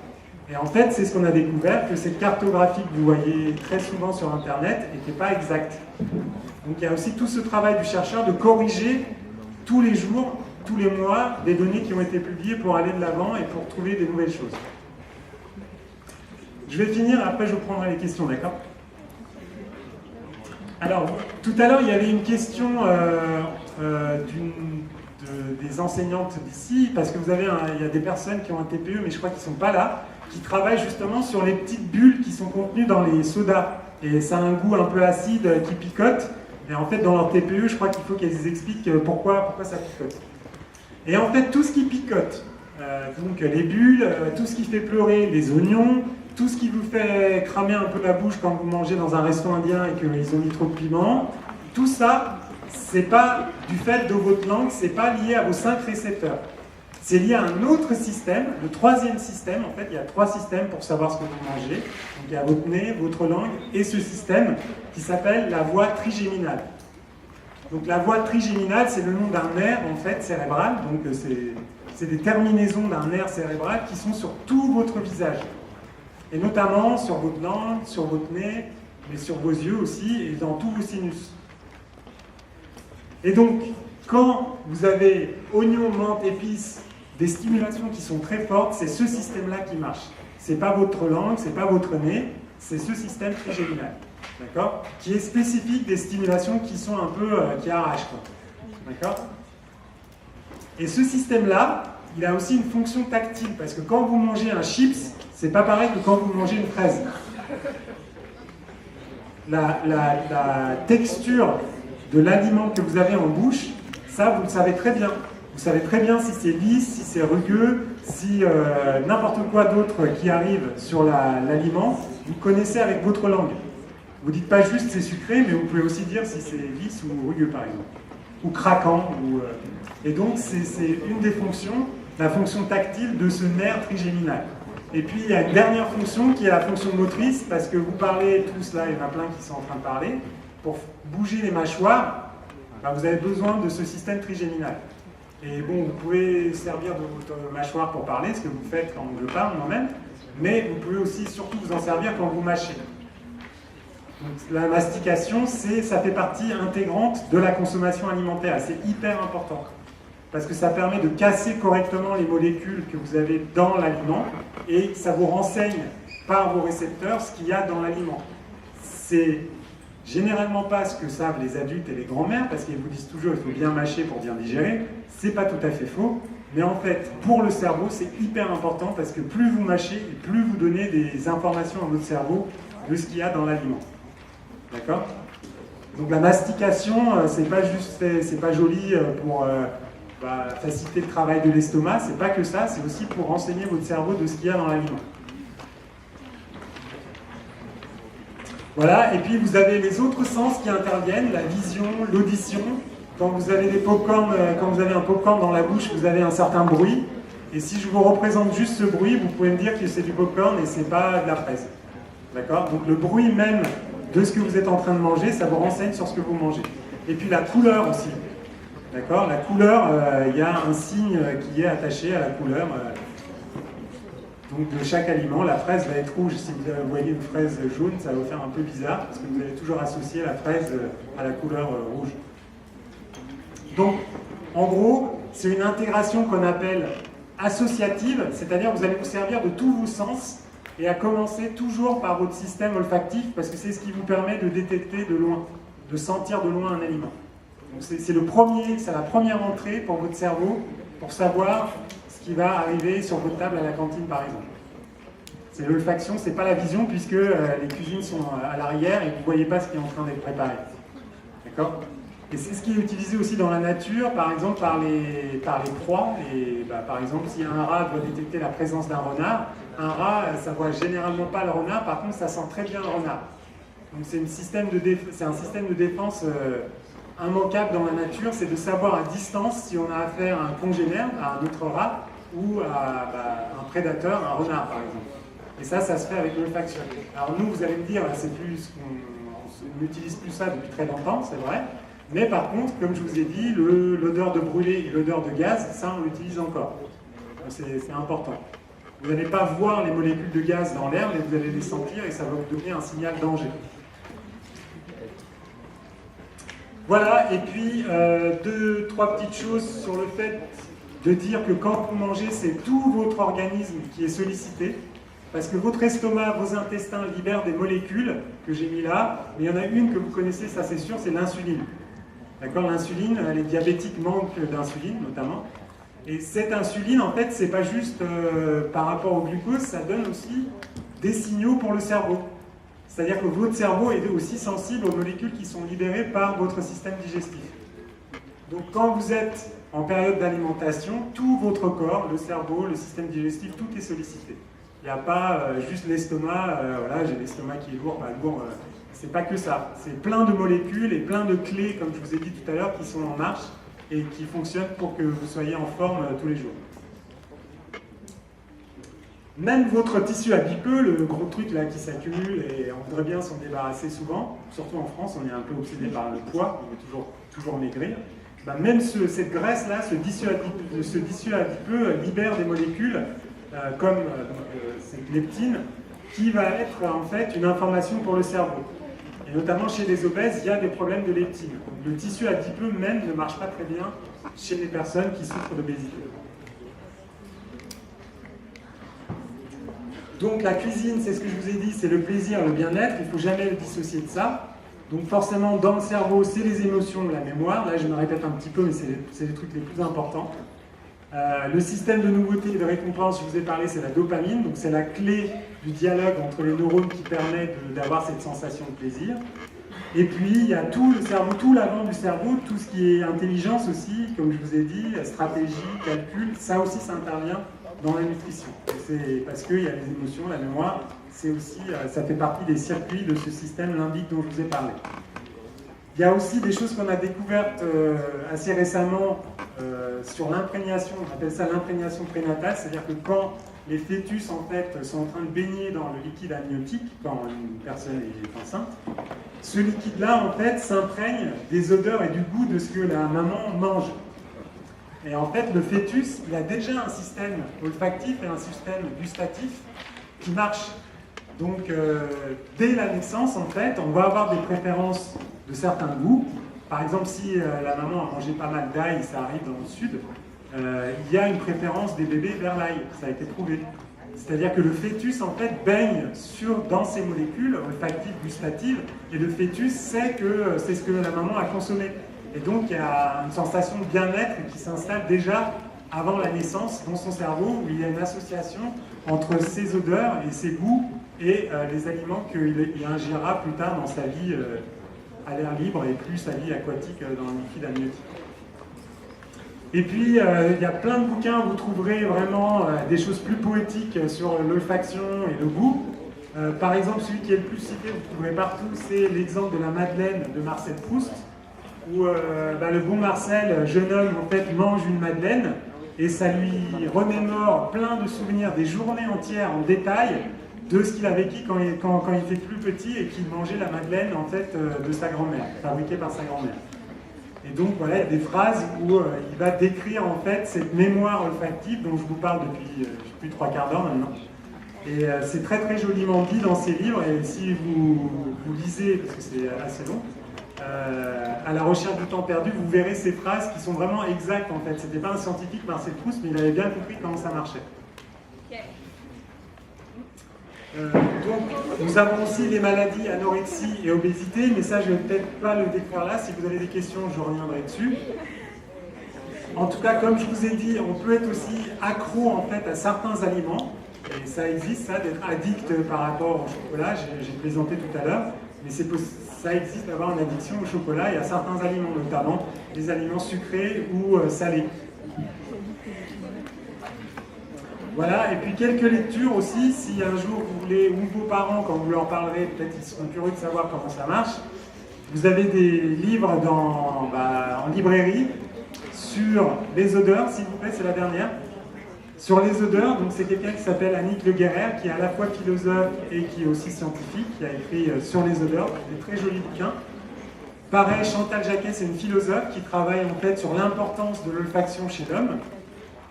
Et en fait, c'est ce qu'on a découvert, que cette cartographie que vous voyez très souvent sur Internet n'était pas exacte. Donc, il y a aussi tout ce travail du chercheur de corriger tous les jours, tous les mois, des données qui ont été publiées pour aller de l'avant et pour trouver des nouvelles choses. Je vais finir, après je vous prendrai les questions, d'accord ? Alors, tout à l'heure, il y avait une question des enseignantes d'ici, parce que il y a des personnes qui ont un TPE, mais je crois qu'ils ne sont pas là, qui travaillent justement sur les petites bulles qui sont contenues dans les sodas. Et ça a un goût un peu acide qui picote. Et en fait, dans leur TPE, je crois qu'il faut qu'elles expliquent pourquoi ça picote. Et en fait, tout ce qui picote, donc les bulles, tout ce qui fait pleurer, les oignons, tout ce qui vous fait cramer un peu la bouche quand vous mangez dans un resto indien et qu'ils ont mis trop de piment, tout ça, c'est pas du fait de votre langue, c'est pas lié à vos 5 récepteurs. C'est lié à un autre système, le troisième système. En fait, il y a 3 systèmes pour savoir ce que vous mangez. Donc il y a votre nez, votre langue et ce système qui s'appelle la voie trigéminale. Donc la voie trigéminale, c'est le nom d'un nerf en fait cérébral. Donc c'est des terminaisons d'un nerf cérébral qui sont sur tout votre visage. Et notamment sur votre langue, sur votre nez, mais sur vos yeux aussi, et dans tous vos sinus. Et donc, quand vous avez oignons, menthe, épices, des stimulations qui sont très fortes, c'est ce système-là qui marche. C'est pas votre langue, c'est pas votre nez, c'est ce système trigéminal, d'accord ? Qui est spécifique des stimulations qui sont un peu, qui arrachent, quoi. D'accord ? Et ce système-là, il a aussi une fonction tactile, parce que quand vous mangez un chips, c'est pas pareil que quand vous mangez une fraise. La texture de l'aliment que vous avez en bouche, ça vous le savez très bien. Vous savez très bien si c'est lisse, si c'est rugueux, si n'importe quoi d'autre qui arrive sur l'aliment, vous connaissez avec votre langue. Vous dites pas juste c'est sucré, mais vous pouvez aussi dire si c'est lisse ou rugueux par exemple. Ou craquant. Et donc c'est une des fonctions, la fonction tactile de ce nerf trigéminal. Et puis il y a une dernière fonction qui est la fonction motrice, parce que vous parlez tous là, il y en a plein qui sont en train de parler, pour bouger les mâchoires, vous avez besoin de ce système trigéminal. Et bon, vous pouvez servir de votre mâchoire pour parler, ce que vous faites quand je parle moi-même, mais vous pouvez aussi surtout vous en servir quand vous mâchez. Donc, la mastication, ça fait partie intégrante de la consommation alimentaire, c'est hyper important. Parce que ça permet de casser correctement les molécules que vous avez dans l'aliment et ça vous renseigne par vos récepteurs ce qu'il y a dans l'aliment. C'est généralement pas ce que savent les adultes et les grands-mères, parce qu'ils vous disent toujours qu'il faut bien mâcher pour bien digérer. C'est pas tout à fait faux, mais en fait, pour le cerveau, c'est hyper important parce que plus vous mâchez et plus vous donnez des informations à votre cerveau de ce qu'il y a dans l'aliment. D'accord ? Donc la mastication, c'est pas juste c'est pas joli pour faciliter le travail de l'estomac, c'est pas que ça, c'est aussi pour renseigner votre cerveau de ce qu'il y a dans l'aliment. Voilà, et puis vous avez les autres sens qui interviennent, la vision, l'audition. Quand vous avez des pop-corn, quand vous avez un pop-corn dans la bouche, vous avez un certain bruit. Et si je vous représente juste ce bruit, vous pouvez me dire que c'est du pop-corn et c'est pas de la fraise. D'accord ? Donc le bruit même de ce que vous êtes en train de manger, ça vous renseigne sur ce que vous mangez. Et puis la couleur aussi. D'accord ? La couleur, il y a un signe qui est attaché à la couleur. Donc de chaque aliment, la fraise va être rouge. Si vous voyez une fraise jaune, ça va vous faire un peu bizarre, parce que vous allez toujours associer la fraise à la couleur rouge. Donc, en gros, c'est une intégration qu'on appelle associative, c'est-à-dire que vous allez vous servir de tous vos sens et à commencer toujours par votre système olfactif parce que c'est ce qui vous permet de détecter de loin, de sentir de loin un aliment. Donc c'est la première entrée pour votre cerveau pour savoir ce qui va arriver sur votre table à la cantine par exemple. C'est l'olfaction, c'est pas la vision puisque les cuisines sont à l'arrière et vous ne voyez pas ce qui est en train d'être préparé. D'accord ? Et c'est ce qui est utilisé aussi dans la nature, par exemple par les proies. Et, par exemple, si un rat doit détecter la présence d'un renard, un rat, ça ne voit généralement pas le renard, par contre, ça sent très bien le renard. Donc c'est un système de défense immanquable dans la nature, c'est de savoir à distance si on a affaire à un congénère, à un autre rat, ou à un prédateur, un renard par exemple. Et ça se fait avec l'olfaction. Alors nous, vous allez me dire, on n'utilise plus ça depuis très longtemps, c'est vrai. Mais par contre, comme je vous ai dit, l'odeur de brûlé et l'odeur de gaz, ça on l'utilise encore. C'est important. Vous n'allez pas voir les molécules de gaz dans l'air, mais vous allez les sentir et ça va vous donner un signal danger. Voilà, et puis trois petites choses sur le fait de dire que quand vous mangez, c'est tout votre organisme qui est sollicité. Parce que votre estomac, vos intestins libèrent des molécules que j'ai mis là, mais il y en a une que vous connaissez, ça c'est sûr, c'est l'insuline. D'accord, l'insuline, les diabétiques manquent d'insuline notamment. Et cette insuline, en fait, c'est pas juste par rapport au glucose, ça donne aussi des signaux pour le cerveau. C'est-à-dire que votre cerveau est aussi sensible aux molécules qui sont libérées par votre système digestif. Donc quand vous êtes en période d'alimentation, tout votre corps, le cerveau, le système digestif, tout est sollicité. Il n'y a pas juste l'estomac, voilà, j'ai l'estomac qui est lourd, c'est pas que ça. C'est plein de molécules et plein de clés, comme je vous ai dit tout à l'heure, qui sont en marche et qui fonctionnent pour que vous soyez en forme tous les jours. Même votre tissu adipeux, le gros truc là qui s'accumule et on voudrait bien s'en débarrasser souvent, surtout en France, on est un peu obsédé par le poids, on veut toujours maigrir. Même cette graisse là, ce tissu adipeux libère des molécules comme cette leptine, qui va être en fait une information pour le cerveau. Et notamment chez les obèses, il y a des problèmes de leptine. Donc, le tissu adipeux même ne marche pas très bien chez les personnes qui souffrent d'obésité. Donc la cuisine, c'est ce que je vous ai dit, c'est le plaisir, le bien-être, il ne faut jamais le dissocier de ça. Donc forcément, dans le cerveau, c'est les émotions, la mémoire. Là, je me répète un petit peu, mais c'est les trucs les plus importants. Le système de nouveauté et de récompense, je vous ai parlé, c'est la dopamine. Donc c'est la clé du dialogue entre les neurones qui permet d'avoir cette sensation de plaisir. Et puis, il y a tout le cerveau, tout l'avant du cerveau, tout ce qui est intelligence aussi, comme je vous ai dit, stratégie, calcul, ça aussi, ça intervient dans la nutrition. C'est parce qu'il y a les émotions, la mémoire, c'est aussi, ça fait partie des circuits de ce système limbique dont je vous ai parlé. Il y a aussi des choses qu'on a découvertes assez récemment sur l'imprégnation, on appelle ça l'imprégnation prénatale, c'est-à-dire que quand les fœtus en fait sont en train de baigner dans le liquide amniotique, quand une personne est enceinte, ce liquide-là en fait s'imprègne des odeurs et du goût de ce que la maman mange. Et en fait, le fœtus, il a déjà un système olfactif et un système gustatif qui marche. Donc, dès la naissance, en fait, on va avoir des préférences de certains goûts. Par exemple, si la maman a mangé pas mal d'ail, ça arrive dans le sud, il y a une préférence des bébés vers l'ail, ça a été prouvé. C'est-à-dire que le fœtus, en fait, baigne dans ces molécules olfactives, gustatives, et le fœtus sait que c'est ce que la maman a consommé. Et donc, il y a une sensation de bien-être qui s'installe déjà avant la naissance dans son cerveau, où il y a une association entre ces odeurs et ces goûts et les aliments qu'il ingérera plus tard dans sa vie à l'air libre et plus sa vie aquatique dans le liquide amniotique. Et puis, il y a plein de bouquins où vous trouverez vraiment des choses plus poétiques sur l'olfaction et le goût. Par exemple, celui qui est le plus cité, vous trouverez partout, c'est l'exemple de la Madeleine de Marcel Proust, où le bon Marcel, jeune homme, en fait, mange une madeleine et ça lui remémore plein de souvenirs, des journées entières en détail de ce qu'il a vécu quand il était plus petit et qu'il mangeait la madeleine en fait, de sa grand-mère, fabriquée par sa grand-mère. Et donc voilà, il y a des phrases où il va décrire en fait cette mémoire olfactive dont je vous parle depuis plus de 3/4 d'heure maintenant. Et c'est très très joliment dit dans ses livres, et si vous lisez, parce que c'est assez long, à la recherche du temps perdu, vous verrez ces phrases qui sont vraiment exactes en fait. C'était pas un scientifique, Marcel Proust, mais il avait bien compris comment ça marchait. Donc, nous avons aussi les maladies anorexie et obésité, mais ça, je ne vais peut-être pas le décrire là. Si vous avez des questions, je reviendrai dessus. En tout cas, comme je vous ai dit, on peut être aussi accro en fait à certains aliments. Et ça existe, ça, d'être addict par rapport au chocolat. J'ai plaisanté tout à l'heure, mais ça existe d'avoir une addiction au chocolat et à certains aliments, notamment les aliments sucrés ou salés. Voilà, et puis quelques lectures aussi, si un jour vous voulez, ou vos parents, quand vous leur parlerez, peut-être ils seront curieux de savoir comment ça marche. Vous avez des livres en librairie sur les odeurs, s'il vous plaît, c'est la dernière. Sur les odeurs, donc c'est quelqu'un qui s'appelle Annick Le Guerrer, qui est à la fois philosophe et qui est aussi scientifique, qui a écrit sur les odeurs, des très jolis bouquins. Pareil, Chantal Jacquet, c'est une philosophe qui travaille en fait sur l'importance de l'olfaction chez l'homme.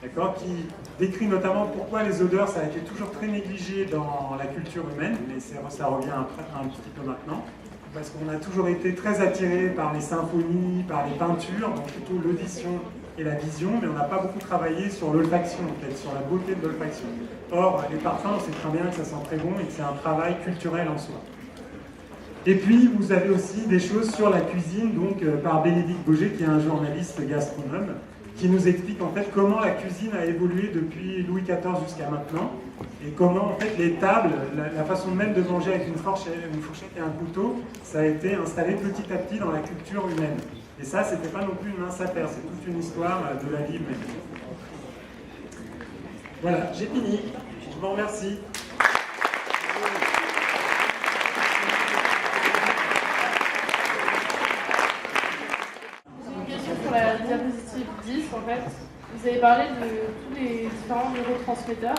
D'accord, qui décrit notamment pourquoi les odeurs, ça a été toujours très négligé dans la culture humaine, mais ça revient un petit peu maintenant, parce qu'on a toujours été très attiré par les symphonies, par les peintures, donc plutôt l'audition et la vision, mais on n'a pas beaucoup travaillé sur l'olfaction, en fait, sur la beauté de l'olfaction. Or, les parfums, on sait très bien que ça sent très bon et que c'est un travail culturel en soi. Et puis, vous avez aussi des choses sur la cuisine, donc par Bénédicte Boger, qui est un journaliste gastronome, qui nous explique en fait comment la cuisine a évolué depuis Louis XIV jusqu'à maintenant et comment en fait les tables, la façon même de manger avec une fourchette et un couteau, ça a été installé petit à petit dans la culture humaine. Et ça, c'était pas non plus une mince affaire, c'est toute une histoire de la vie humaine. Voilà, j'ai fini. Je vous remercie. La diapositive 10, en fait, vous avez parlé de tous les différents neurotransmetteurs,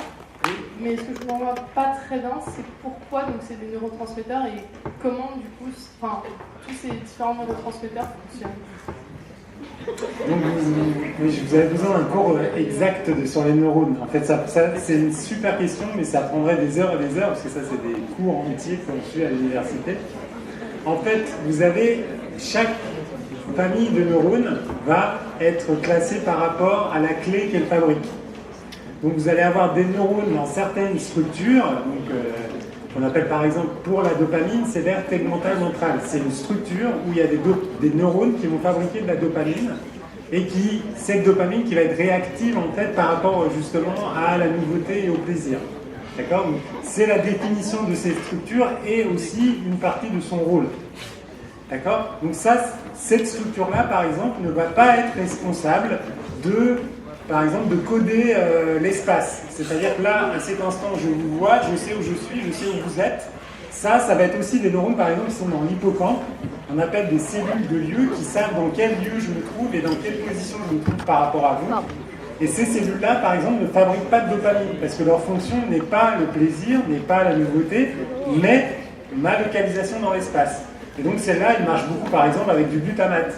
mais ce que je ne comprends pas très bien, c'est pourquoi donc c'est des neurotransmetteurs et comment du coup, tous ces différents neurotransmetteurs fonctionnent. Donc, vous avez besoin d'un cours exact sur les neurones. En fait, ça c'est une super question, mais ça prendrait des heures et des heures, parce que ça, c'est des cours entiers qu'on suit à l'université. En fait, vous avez chaque famille de neurones va être classée par rapport à la clé qu'elle fabrique. Donc vous allez avoir des neurones dans certaines structures, qu'on appelle par exemple pour la dopamine, c'est l'aire tegmentale ventrale. C'est une structure où il y a des neurones qui vont fabriquer de la dopamine et cette dopamine qui va être réactive en fait par rapport justement à la nouveauté et au plaisir. D'accord ? Donc c'est la définition de ces structures et aussi une partie de son rôle. D'accord ? Donc cette structure-là, par exemple, ne va pas être responsable par exemple, de coder l'espace. C'est-à-dire que là, à cet instant, je vous vois, je sais où je suis, je sais où vous êtes. Ça va être aussi des neurones, par exemple, qui sont dans l'hippocampe. On appelle des cellules de lieu qui savent dans quel lieu je me trouve et dans quelle position je me trouve par rapport à vous. Et ces cellules-là, par exemple, ne fabriquent pas de dopamine, parce que leur fonction n'est pas le plaisir, n'est pas la nouveauté, mais ma localisation dans l'espace. Et donc celle-là, elle marche beaucoup par exemple avec du glutamate.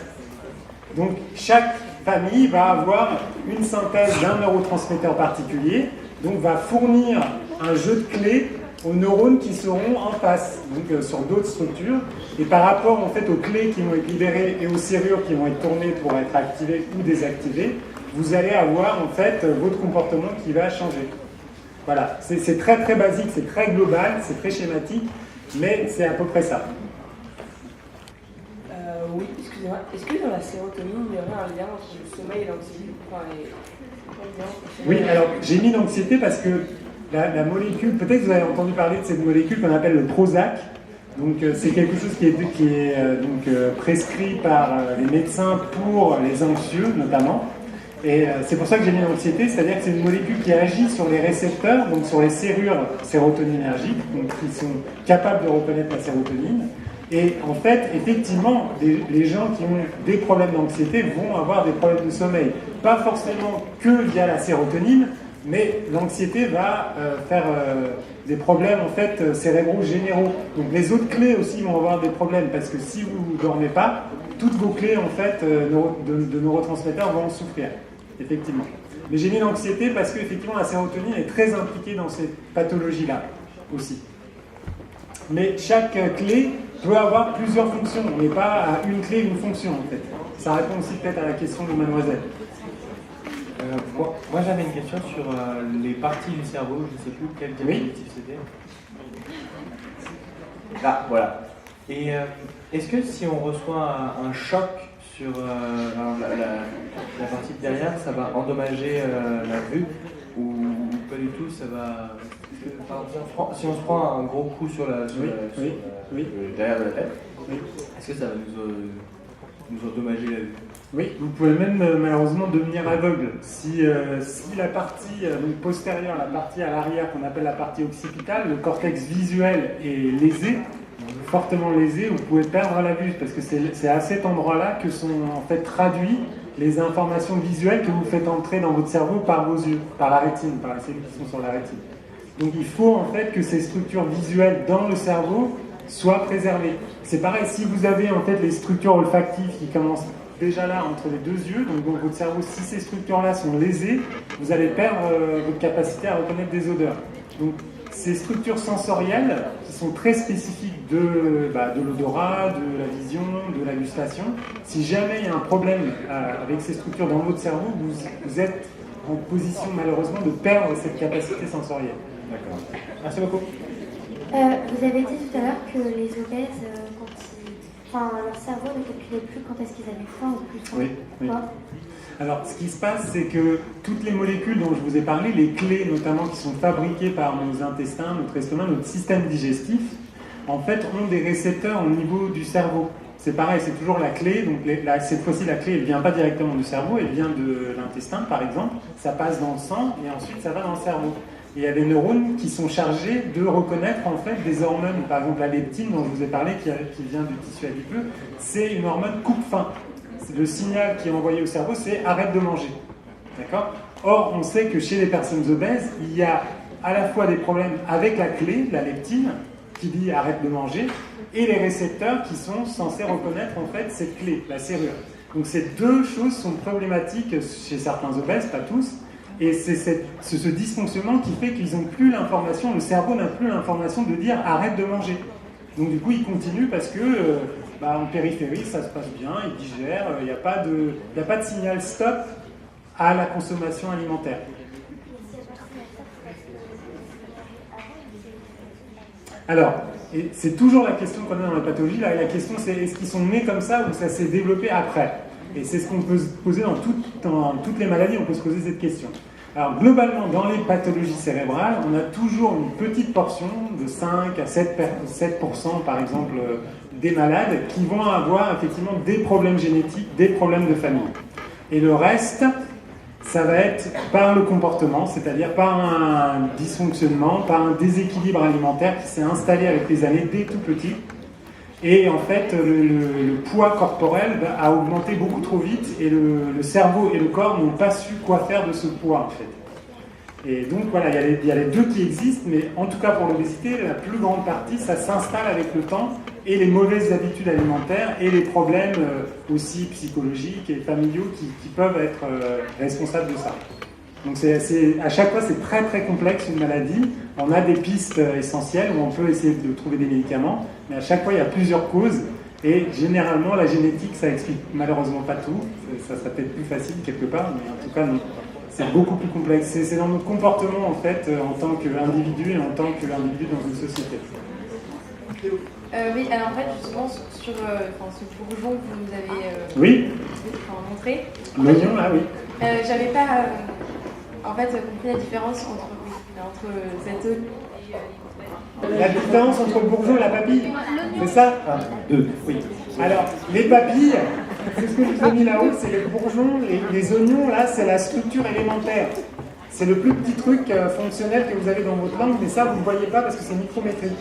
Donc chaque famille va avoir une synthèse d'un neurotransmetteur particulier, donc va fournir un jeu de clés aux neurones qui seront en face, donc sur d'autres structures. Et par rapport en fait aux clés qui vont être libérées et aux serrures qui vont être tournées pour être activées ou désactivées, vous allez avoir en fait votre comportement qui va changer. Voilà, c'est très très basique, c'est très global, c'est très schématique, mais c'est à peu près ça. Oui, excusez-moi. Est-ce que dans la sérotonine, il y aurait un lien entre le sommeil et l'anxiété? Oui, alors j'ai mis l'anxiété parce que la molécule, peut-être que vous avez entendu parler de cette molécule qu'on appelle le Prozac. Donc c'est quelque chose qui est prescrit par les médecins pour les anxieux notamment. Et c'est pour ça que j'ai mis l'anxiété, c'est-à-dire que c'est une molécule qui agit sur les récepteurs, donc sur les serrures sérotoninergiques, donc qui sont capables de reconnaître la sérotonine. Et en fait, effectivement, les gens qui ont des problèmes d'anxiété vont avoir des problèmes de sommeil. Pas forcément que via la sérotonine, mais l'anxiété va faire des problèmes en fait cérébraux généraux. Donc les autres clés aussi vont avoir des problèmes, parce que si vous ne dormez pas, toutes vos clés en fait de neurotransmetteurs vont en souffrir, effectivement. Mais j'ai mis l'anxiété parce que effectivement la sérotonine est très impliquée dans ces pathologies-là aussi. mais chaque clé peut avoir plusieurs fonctions. On n'est pas à une clé, une fonction en fait. Ça répond aussi peut-être à la question de mademoiselle. Moi j'avais une question sur les parties du cerveau, je ne sais plus quel diapositive c'était. Ah, voilà. Et est-ce que si on reçoit un choc sur la partie de derrière, ça va endommager la vue ou pas du tout, ça va... Si on se prend un gros coup sur le derrière de la tête, est-ce que ça va nous endommager la vue? Oui, vous pouvez même malheureusement devenir aveugle. Si la partie postérieure, la partie à l'arrière qu'on appelle la partie occipitale, le cortex visuel est lésé, fortement lésé, vous pouvez perdre la vue parce que c'est à cet endroit-là que sont en fait traduits les informations visuelles que vous faites entrer dans votre cerveau par vos yeux, par la rétine, par les cellules qui sont sur la rétine. Donc il faut en fait que ces structures visuelles dans le cerveau soient préservées. C'est pareil, si vous avez en fait les structures olfactives qui commencent déjà là entre les deux yeux, donc dans votre cerveau, si ces structures-là sont lésées, vous allez perdre votre capacité à reconnaître des odeurs. Donc ces structures sensorielles qui sont très spécifiques de l'odorat, de la vision, de la gustation, si jamais il y a un problème avec ces structures dans votre cerveau, vous êtes en position malheureusement de perdre cette capacité sensorielle. D'accord. Merci beaucoup. Vous avez dit tout à l'heure que les obèses, leur cerveau ne calculait plus quand est-ce qu'ils avaient faim ou plus faim. Oui. Alors, ce qui se passe, c'est que toutes les molécules dont je vous ai parlé, les clés notamment qui sont fabriquées par nos intestins, notre estomac, notre système digestif, en fait, ont des récepteurs au niveau du cerveau. C'est pareil, c'est toujours la clé. Donc, cette fois-ci, la clé, elle ne vient pas directement du cerveau, elle vient de l'intestin, par exemple. Ça passe dans le sang et ensuite, ça va dans le cerveau. Et il y a des neurones qui sont chargés de reconnaître en fait des hormones. Par exemple, la leptine dont je vous ai parlé, qui vient du tissu adipeux, c'est une hormone coupe-faim. Le signal qui est envoyé au cerveau, c'est arrête de manger. D'accord ? Or, on sait que chez les personnes obèses, il y a à la fois des problèmes avec la clé, la leptine, qui dit arrête de manger, et les récepteurs qui sont censés reconnaître en fait cette clé, la serrure. Donc ces deux choses sont problématiques chez certains obèses, pas tous. Et c'est ce dysfonctionnement qui fait qu'ils n'ont plus l'information, le cerveau n'a plus l'information de dire arrête de manger. Donc du coup, ils continuent parce que en périphérie, ça se passe bien, ils digèrent, il n'y a pas de signal stop à la consommation alimentaire. Alors, et c'est toujours la question qu'on a dans la pathologie. La question, c'est est-ce qu'ils sont nés comme ça ou ça s'est développé après? Et c'est ce qu'on peut se poser dans toutes les maladies, on peut se poser cette question. Alors globalement, dans les pathologies cérébrales, on a toujours une petite portion de 5 à 7% par exemple des malades qui vont avoir effectivement des problèmes génétiques, des problèmes de famille. Et le reste, ça va être par le comportement, c'est-à-dire par un dysfonctionnement, par un déséquilibre alimentaire qui s'est installé avec les années dès tout petit. Et en fait, le poids corporel a augmenté beaucoup trop vite et le cerveau et le corps n'ont pas su quoi faire de ce poids en fait. Et donc voilà, il y a les deux qui existent, mais en tout cas pour l'obésité, la plus grande partie, ça s'installe avec le temps et les mauvaises habitudes alimentaires et les problèmes aussi psychologiques et familiaux qui peuvent être responsables de ça. Donc à chaque fois, c'est très très complexe une maladie. On a des pistes essentielles où on peut essayer de trouver des médicaments, mais à chaque fois, il y a plusieurs causes. Et généralement, la génétique, ça explique malheureusement pas tout. Ça serait peut-être plus facile quelque part, mais en tout cas, non. C'est beaucoup plus complexe. C'est dans notre comportement, en fait, en tant qu'individu et en tant qu'individu dans une société. Oui, alors en fait, justement, sur ce bourgeon que vous nous avez montré. L'oignon, là, oui. J'avais pas compris la différence entre cette... La différence entre le bourgeon et la papille, c'est ça? Oui. Alors, les papilles, c'est ce que je vous ai mis là-haut, c'est les bourgeons, les oignons, là, c'est la structure élémentaire. C'est le plus petit truc fonctionnel que vous avez dans votre langue, mais ça, vous ne voyez pas parce que c'est micrométrique.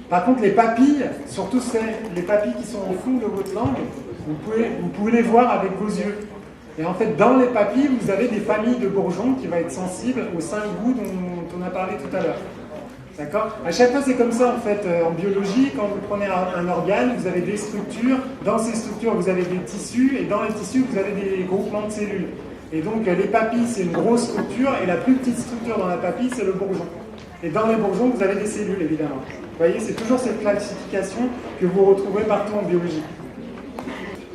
Par contre, les papilles, surtout les papilles qui sont au fond de votre langue, vous pouvez les voir avec vos yeux. Et en fait, dans les papilles, vous avez des familles de bourgeons qui vont être sensibles aux 5 goûts dont on a parlé tout à l'heure. D'accord ? À chaque fois, c'est comme ça, en fait, en biologie, quand vous prenez un organe, vous avez des structures. Dans ces structures, vous avez des tissus, et dans les tissus, vous avez des groupements de cellules. Et donc, les papilles, c'est une grosse structure, et la plus petite structure dans la papille, c'est le bourgeon. Et dans les bourgeons, vous avez des cellules, évidemment. Vous voyez, c'est toujours cette classification que vous retrouverez partout en biologie.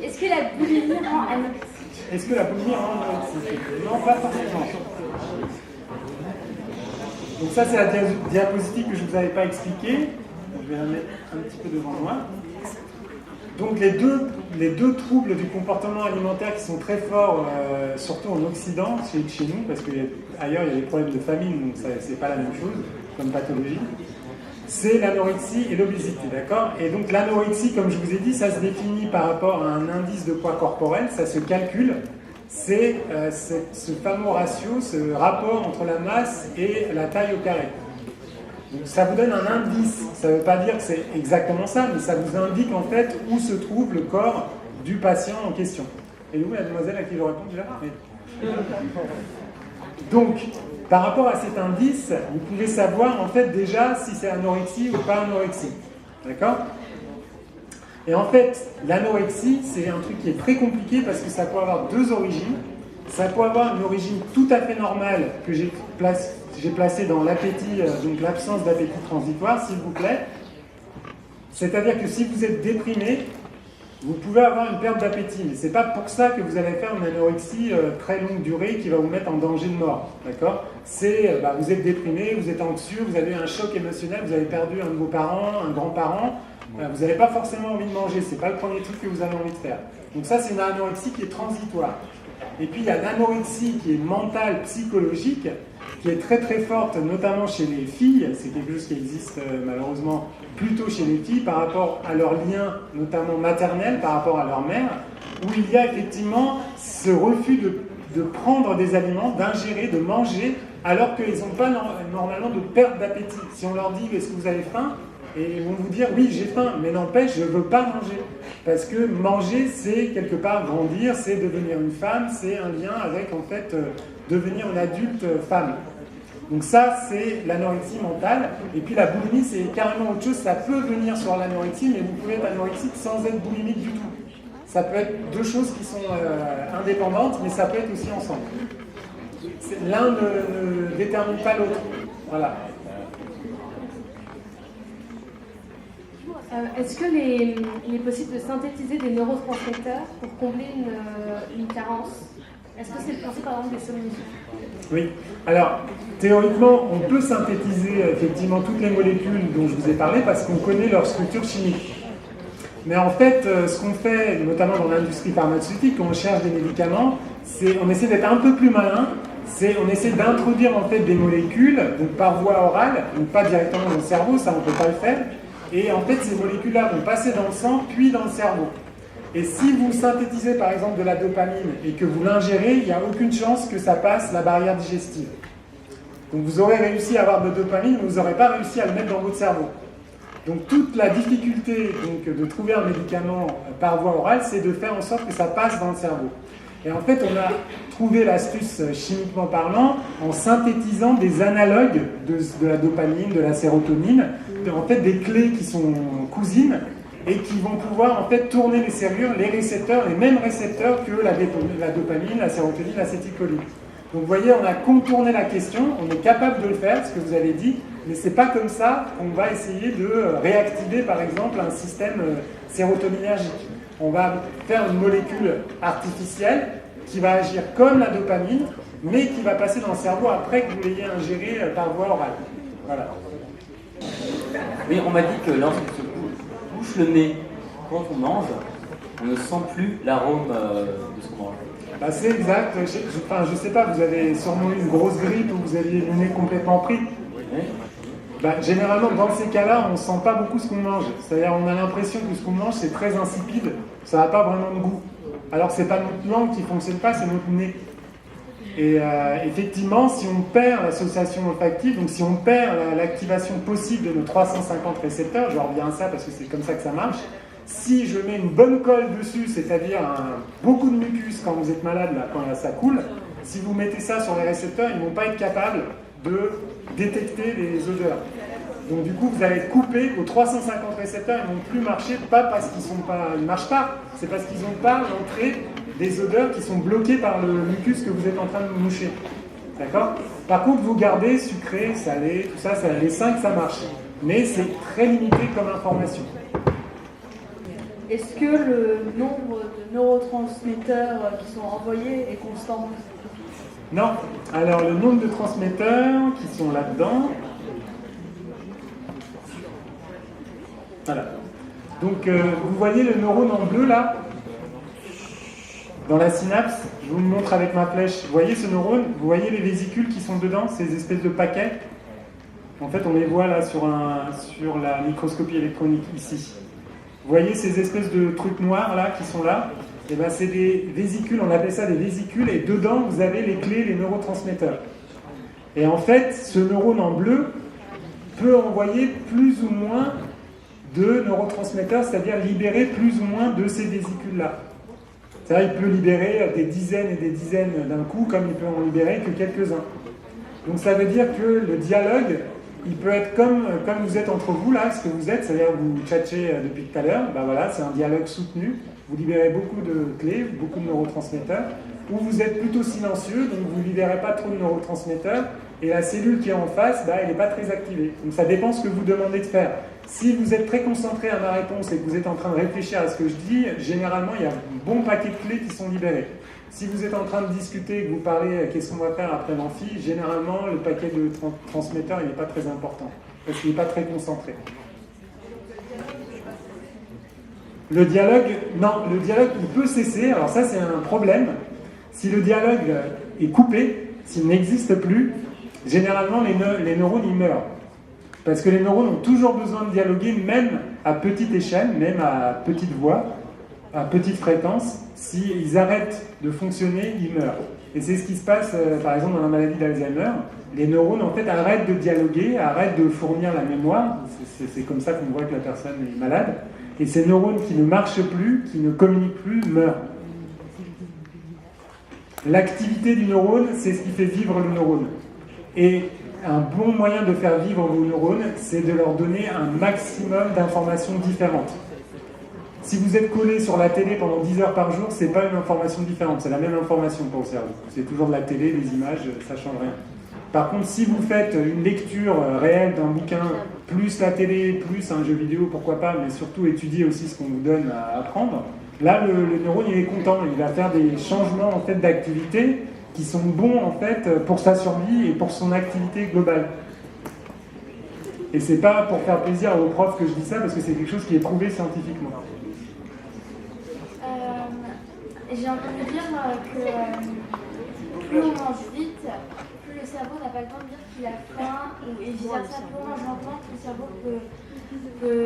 Est-ce que la boulimie rend anorexique? Est-ce que la boulimie rend anorexique? Non, pas forcément. Donc ça, c'est la diapositive que je ne vous avais pas expliquée. Je vais la mettre un petit peu devant moi. Donc les deux troubles du comportement alimentaire qui sont très forts, surtout en Occident, chez nous, parce qu'ailleurs il y a des problèmes de famine, donc c'est pas la même chose comme pathologie, c'est l'anorexie et l'obésité, d'accord? Et donc l'anorexie, comme je vous ai dit, ça se définit par rapport à un indice de poids corporel, ça se calcule, c'est ce fameux ratio, ce rapport entre la masse et la taille au carré. Donc ça vous donne un indice, ça ne veut pas dire que c'est exactement ça, mais ça vous indique en fait où se trouve le corps du patient en question. Et où la demoiselle à qui je réponds déjà? Donc, par rapport à cet indice, vous pouvez savoir en fait déjà si c'est anorexie ou pas anorexie. D'accord? Et en fait, l'anorexie, c'est un truc qui est très compliqué parce que ça peut avoir deux origines. Ça peut avoir une origine tout à fait normale que j'ai placée dans l'appétit, donc l'absence d'appétit transitoire, s'il vous plaît. C'est-à-dire que si vous êtes déprimé, vous pouvez avoir une perte d'appétit, mais ce n'est pas pour ça que vous allez faire une anorexie très longue durée qui va vous mettre en danger de mort. D'accord? Vous êtes déprimé, vous êtes anxieux, vous avez eu un choc émotionnel, vous avez perdu un de vos parents, un grand-parent, vous n'avez pas forcément envie de manger, ce n'est pas le premier truc que vous avez envie de faire. Donc ça, c'est une anorexie qui est transitoire. Et puis il y a l'anorexie qui est mentale, psychologique, qui est très très forte, notamment chez les filles. C'est quelque chose qui existe malheureusement plutôt chez les filles par rapport à leur lien, notamment maternel, par rapport à leur mère, où il y a effectivement ce refus de prendre des aliments, d'ingérer, de manger, alors qu'ils n'ont pas normalement de perte d'appétit. Si on leur dit « est-ce que vous avez faim ?» et ils vont vous dire « oui, j'ai faim, mais n'empêche, je ne veux pas manger ». Parce que manger, c'est quelque part grandir, c'est devenir une femme, c'est un lien avec en fait devenir une adulte femme. Donc ça, c'est l'anorexie mentale. Et puis la boulimie, c'est carrément autre chose. Ça peut venir sur l'anorexie, mais vous pouvez être anorexique sans être boulimique du tout. Ça peut être deux choses qui sont indépendantes, mais ça peut être aussi ensemble. L'un ne détermine pas l'autre. Voilà. Est-ce qu'il est possible de synthétiser des neurotransmetteurs pour combler une carence? Est-ce que c'est le principe, par exemple, des somnifères? Oui. Alors, théoriquement, on peut synthétiser effectivement toutes les molécules dont je vous ai parlé parce qu'on connaît leur structure chimique. Mais en fait, ce qu'on fait, notamment dans l'industrie pharmaceutique, quand on cherche des médicaments, c'est on essaie d'être un peu plus malin. On essaie d'introduire en fait des molécules, donc par voie orale, donc pas directement dans le cerveau, ça on ne peut pas le faire. Et en fait, ces molécules-là vont passer dans le sang, puis dans le cerveau. Et si vous synthétisez par exemple de la dopamine et que vous l'ingérez, il n'y a aucune chance que ça passe la barrière digestive. Donc vous aurez réussi à avoir de dopamine, mais vous n'aurez pas réussi à le mettre dans votre cerveau. Donc toute la difficulté de trouver un médicament par voie orale, c'est de faire en sorte que ça passe dans le cerveau. Et en fait, on a trouvé l'astuce chimiquement parlant en synthétisant des analogues de la dopamine, de la sérotonine, en fait des clés qui sont cousines et qui vont pouvoir en fait tourner les serrures, les récepteurs, les mêmes récepteurs que la dopamine, la sérotonine, l'acétylcholine. Donc vous voyez, on a contourné la question, on est capable de le faire, ce que vous avez dit, mais c'est pas comme ça qu'on va essayer de réactiver par exemple un système sérotoninergique. On va faire une molécule artificielle qui va agir comme la dopamine, mais qui va passer dans le cerveau après que vous l'ayez ingérée par voie orale. Voilà. Oui, on m'a dit que lorsqu'on se bouche le nez quand on mange, on ne sent plus l'arôme de ce qu'on mange. Bah, c'est exact. Je sais pas, vous avez sûrement eu une grosse grippe ou vous aviez le nez complètement pris. Oui. Bah, généralement, dans ces cas-là, on ne sent pas beaucoup ce qu'on mange. C'est-à-dire on a l'impression que ce qu'on mange, c'est très insipide, ça n'a pas vraiment de goût. Alors c'est pas notre langue qui ne fonctionne pas, c'est notre nez. Et effectivement, si on perd l'association olfactive, donc si on perd l'activation possible de nos 350 récepteurs, je reviens à ça parce que c'est comme ça que ça marche, si je mets une bonne colle dessus, c'est-à-dire beaucoup de mucus quand vous êtes malade, là, quand ça coule, si vous mettez ça sur les récepteurs, ils ne vont pas être capables de détecter les odeurs. Donc du coup, vous allez être coupé, vos 350 récepteurs ils ne vont plus marcher, pas parce qu'ils ne marchent pas, c'est parce qu'ils n'ont pas l'entrée des odeurs qui sont bloquées par le mucus que vous êtes en train de moucher. D'accord ? Par contre, vous gardez sucré, salé, tout ça, les 5, ça marche. Mais c'est très limité comme information. Est-ce que le nombre de neurotransmetteurs qui sont envoyés est constant? Non. Alors, le nombre de transmetteurs qui sont là-dedans... Voilà. Donc, vous voyez le neurone en bleu, là, dans la synapse. Je vous le montre avec ma flèche. Vous voyez ce neurone? Vous voyez les vésicules qui sont dedans, ces espèces de paquets? En fait, on les voit là sur la microscopie électronique, ici. Vous voyez ces espèces de trucs noirs, là, qui sont là? Et ben, c'est des vésicules, on appelle ça des vésicules, et dedans, vous avez les clés, les neurotransmetteurs. Et en fait, ce neurone en bleu peut envoyer plus ou moins de neurotransmetteurs, c'est-à-dire libérer plus ou moins de ces vésicules-là. C'est-à-dire qu'il peut libérer des dizaines et des dizaines d'un coup, comme il peut en libérer que quelques-uns. Donc ça veut dire que le dialogue, il peut être comme vous êtes entre vous, là, ce que vous êtes, c'est-à-dire que vous tchatchez depuis tout à l'heure, ben voilà, c'est un dialogue soutenu, vous libérez beaucoup de clés, beaucoup de neurotransmetteurs, ou vous êtes plutôt silencieux, donc vous ne libérez pas trop de neurotransmetteurs, et la cellule qui est en face, ben, elle n'est pas très activée. Donc ça dépend ce que vous demandez de faire. Si vous êtes très concentré à ma réponse et que vous êtes en train de réfléchir à ce que je dis, généralement, il y a un bon paquet de clés qui sont libérés. Si vous êtes en train de discuter et que vous parlez qu'est-ce qu'on va faire après l'amphi, généralement, le paquet de transmetteurs, il n'est pas très important, parce qu'il n'est pas très concentré. Le dialogue, non, le dialogue, il peut cesser. Alors ça, c'est un problème. Si le dialogue est coupé, s'il n'existe plus, généralement, les neurones, ils meurent. Parce que les neurones ont toujours besoin de dialoguer, même à petite échelle, même à petite voix, à petite fréquence. S'ils arrêtent de fonctionner, ils meurent. Et c'est ce qui se passe, par exemple, dans la maladie d'Alzheimer. Les neurones, en fait, arrêtent de dialoguer, arrêtent de fournir la mémoire. C'est comme ça qu'on voit que la personne est malade. Et ces neurones qui ne marchent plus, qui ne communiquent plus, meurent. L'activité du neurone, c'est ce qui fait vivre le neurone. Et un bon moyen de faire vivre vos neurones, c'est de leur donner un maximum d'informations différentes. Si vous êtes collé sur la télé pendant 10 heures par jour, c'est pas une information différente, c'est la même information pour le cerveau. C'est toujours de la télé, des images, ça change rien. Par contre, si vous faites une lecture réelle d'un bouquin, plus la télé, plus un jeu vidéo, pourquoi pas, mais surtout étudier aussi ce qu'on vous donne à apprendre, là, le neurone, il est content, il va faire des changements en fait, d'activité qui sont bons en fait, pour sa survie et pour son activité globale. Et c'est pas pour faire plaisir aux profs que je dis ça, parce que c'est quelque chose qui est prouvé scientifiquement. J'ai entendu dire que plus on mange vite, plus le cerveau n'a pas le temps de dire qu'il a faim, et vice-versa, plus on mange lentement, plus le cerveau peut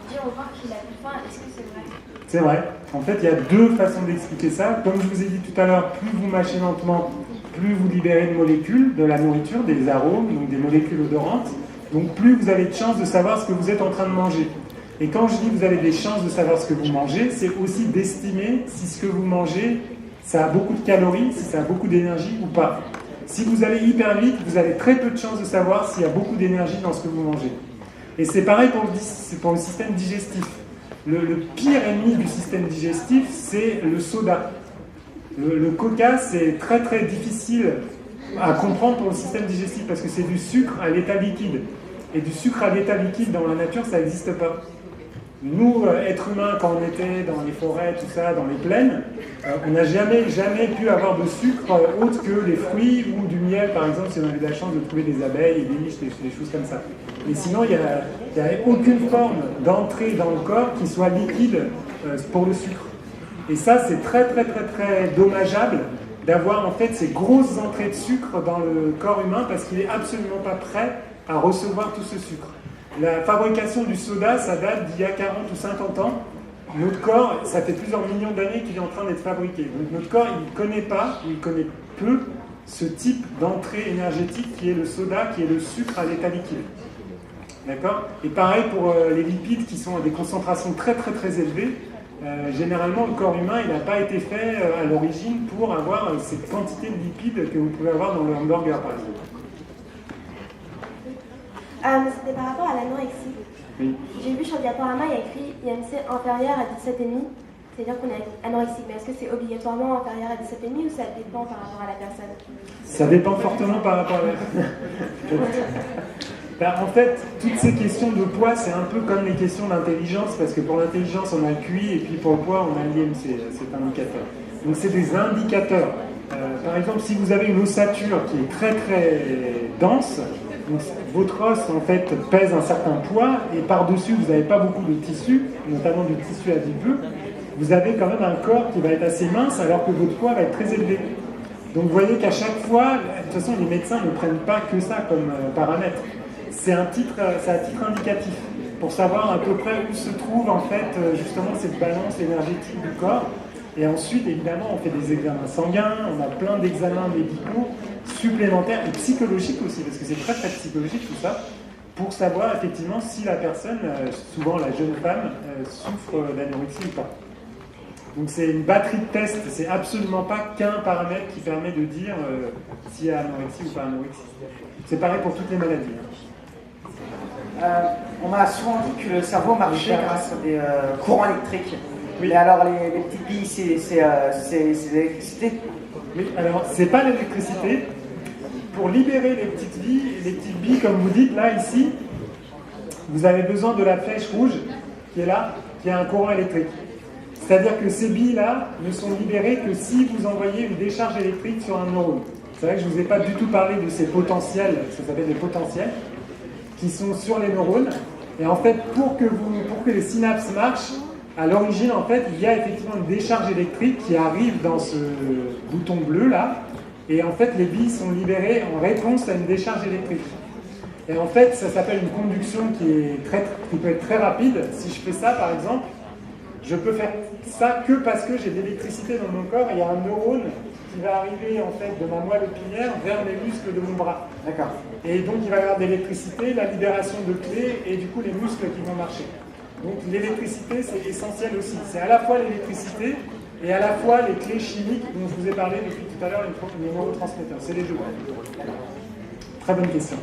dire au corps qu'il a plus faim. Est-ce que c'est vrai? C'est vrai. En fait, il y a deux façons d'expliquer ça. Comme je vous ai dit tout à l'heure, plus vous mâchez lentement, plus vous libérez de molécules de la nourriture, des arômes, donc des molécules odorantes. Donc plus vous avez de chances de savoir ce que vous êtes en train de manger. Et quand je dis que vous avez des chances de savoir ce que vous mangez, c'est aussi d'estimer si ce que vous mangez, ça a beaucoup de calories, si ça a beaucoup d'énergie ou pas. Si vous allez hyper vite, vous avez très peu de chances de savoir s'il y a beaucoup d'énergie dans ce que vous mangez. Et c'est pareil pour le système digestif. Le pire ennemi du système digestif, c'est le soda. Le coca, c'est très très difficile à comprendre pour le système digestif parce que c'est du sucre à l'état liquide. Et du sucre à l'état liquide dans la nature, ça n'existe pas. Nous, êtres humains, quand on était dans les forêts, tout ça, dans les plaines, on n'a jamais pu avoir de sucre autre que les fruits ou du miel, par exemple, si on avait de la chance de trouver des abeilles et des miches, des choses comme ça. Mais sinon, il n'y a aucune forme d'entrée dans le corps qui soit liquide pour le sucre. Et ça, c'est très très très très dommageable d'avoir en fait ces grosses entrées de sucre dans le corps humain parce qu'il n'est absolument pas prêt à recevoir tout ce sucre. La fabrication du soda, ça date d'il y a 40 ou 50 ans. Notre corps, ça fait plusieurs millions d'années qu'il est en train d'être fabriqué. Donc notre corps, il ne connaît pas, ou il connaît peu, ce type d'entrée énergétique qui est le soda, qui est le sucre à l'état liquide. D'accord ? Et pareil pour les lipides qui sont à des concentrations très très très élevées. Généralement, le corps humain, il n'a pas été fait à l'origine pour avoir cette quantité de lipides que vous pouvez avoir dans le hamburger, par exemple. C'était par rapport à l'anorexie. Oui. J'ai vu sur le diaporama, il y a écrit IMC inférieur à 17,5. C'est-à-dire qu'on est anorexique, mais est-ce que c'est obligatoirement inférieur à 17,5 ou ça dépend par rapport à la personne? Ça dépend fortement par rapport à la... Ben, en fait, toutes ces questions de poids, c'est un peu comme les questions d'intelligence, parce que pour l'intelligence, on a le QI, et puis pour le poids, on a l'IMC, cet indicateur. Donc c'est des indicateurs. Par exemple, si vous avez une ossature qui est très très dense, donc votre os en fait pèse un certain poids, et par-dessus, vous n'avez pas beaucoup de tissu, notamment du tissu adipeux, vous avez quand même un corps qui va être assez mince, alors que votre poids va être très élevé. Donc vous voyez qu'à chaque fois, de toute façon, les médecins ne prennent pas que ça comme paramètre. C'est à titre indicatif, pour savoir à peu près où se trouve en fait justement cette balance énergétique du corps. Et ensuite, évidemment, on fait des examens sanguins, on a plein d'examens médicaux supplémentaires et psychologiques aussi, parce que c'est très très psychologique tout ça, pour savoir effectivement si la personne, souvent la jeune femme, souffre d'anorexie ou pas. Donc c'est une batterie de tests, c'est absolument pas qu'un paramètre qui permet de dire s'il y a anorexie ou pas anorexie. C'est pareil pour toutes les maladies. On m'a souvent dit que le cerveau marchait grâce à des courants électriques. Oui. Mais alors les petites billes, c'est l'électricité? Oui, alors c'est pas l'électricité. Pour libérer les petites billes, comme vous dites là, ici, vous avez besoin de la flèche rouge qui est là, qui a un courant électrique. C'est-à-dire que ces billes-là ne sont libérées que si vous envoyez une décharge électrique sur un neurone. C'est vrai que je ne vous ai pas du tout parlé de ces potentiels, ça s'appelle des potentiels, qui sont sur les neurones. Et en fait, pour que les synapses marchent, à l'origine, en fait, il y a effectivement une décharge électrique qui arrive dans ce bouton bleu là, et en fait, les billes sont libérées en réponse à une décharge électrique. Et en fait, ça s'appelle une conduction qui peut être très rapide. Si je fais ça, par exemple, je peux faire ça que parce que j'ai de l'électricité dans mon corps et il y a un neurone qui va arriver en fait de ma moelle épinière vers les muscles de mon bras. D'accord. Et donc il va y avoir de l'électricité, la libération de clés et du coup les muscles qui vont marcher. Donc l'électricité c'est essentiel aussi. C'est à la fois l'électricité et à la fois les clés chimiques dont je vous ai parlé depuis tout à l'heure, les neurotransmetteurs. C'est les deux. Très bonne question.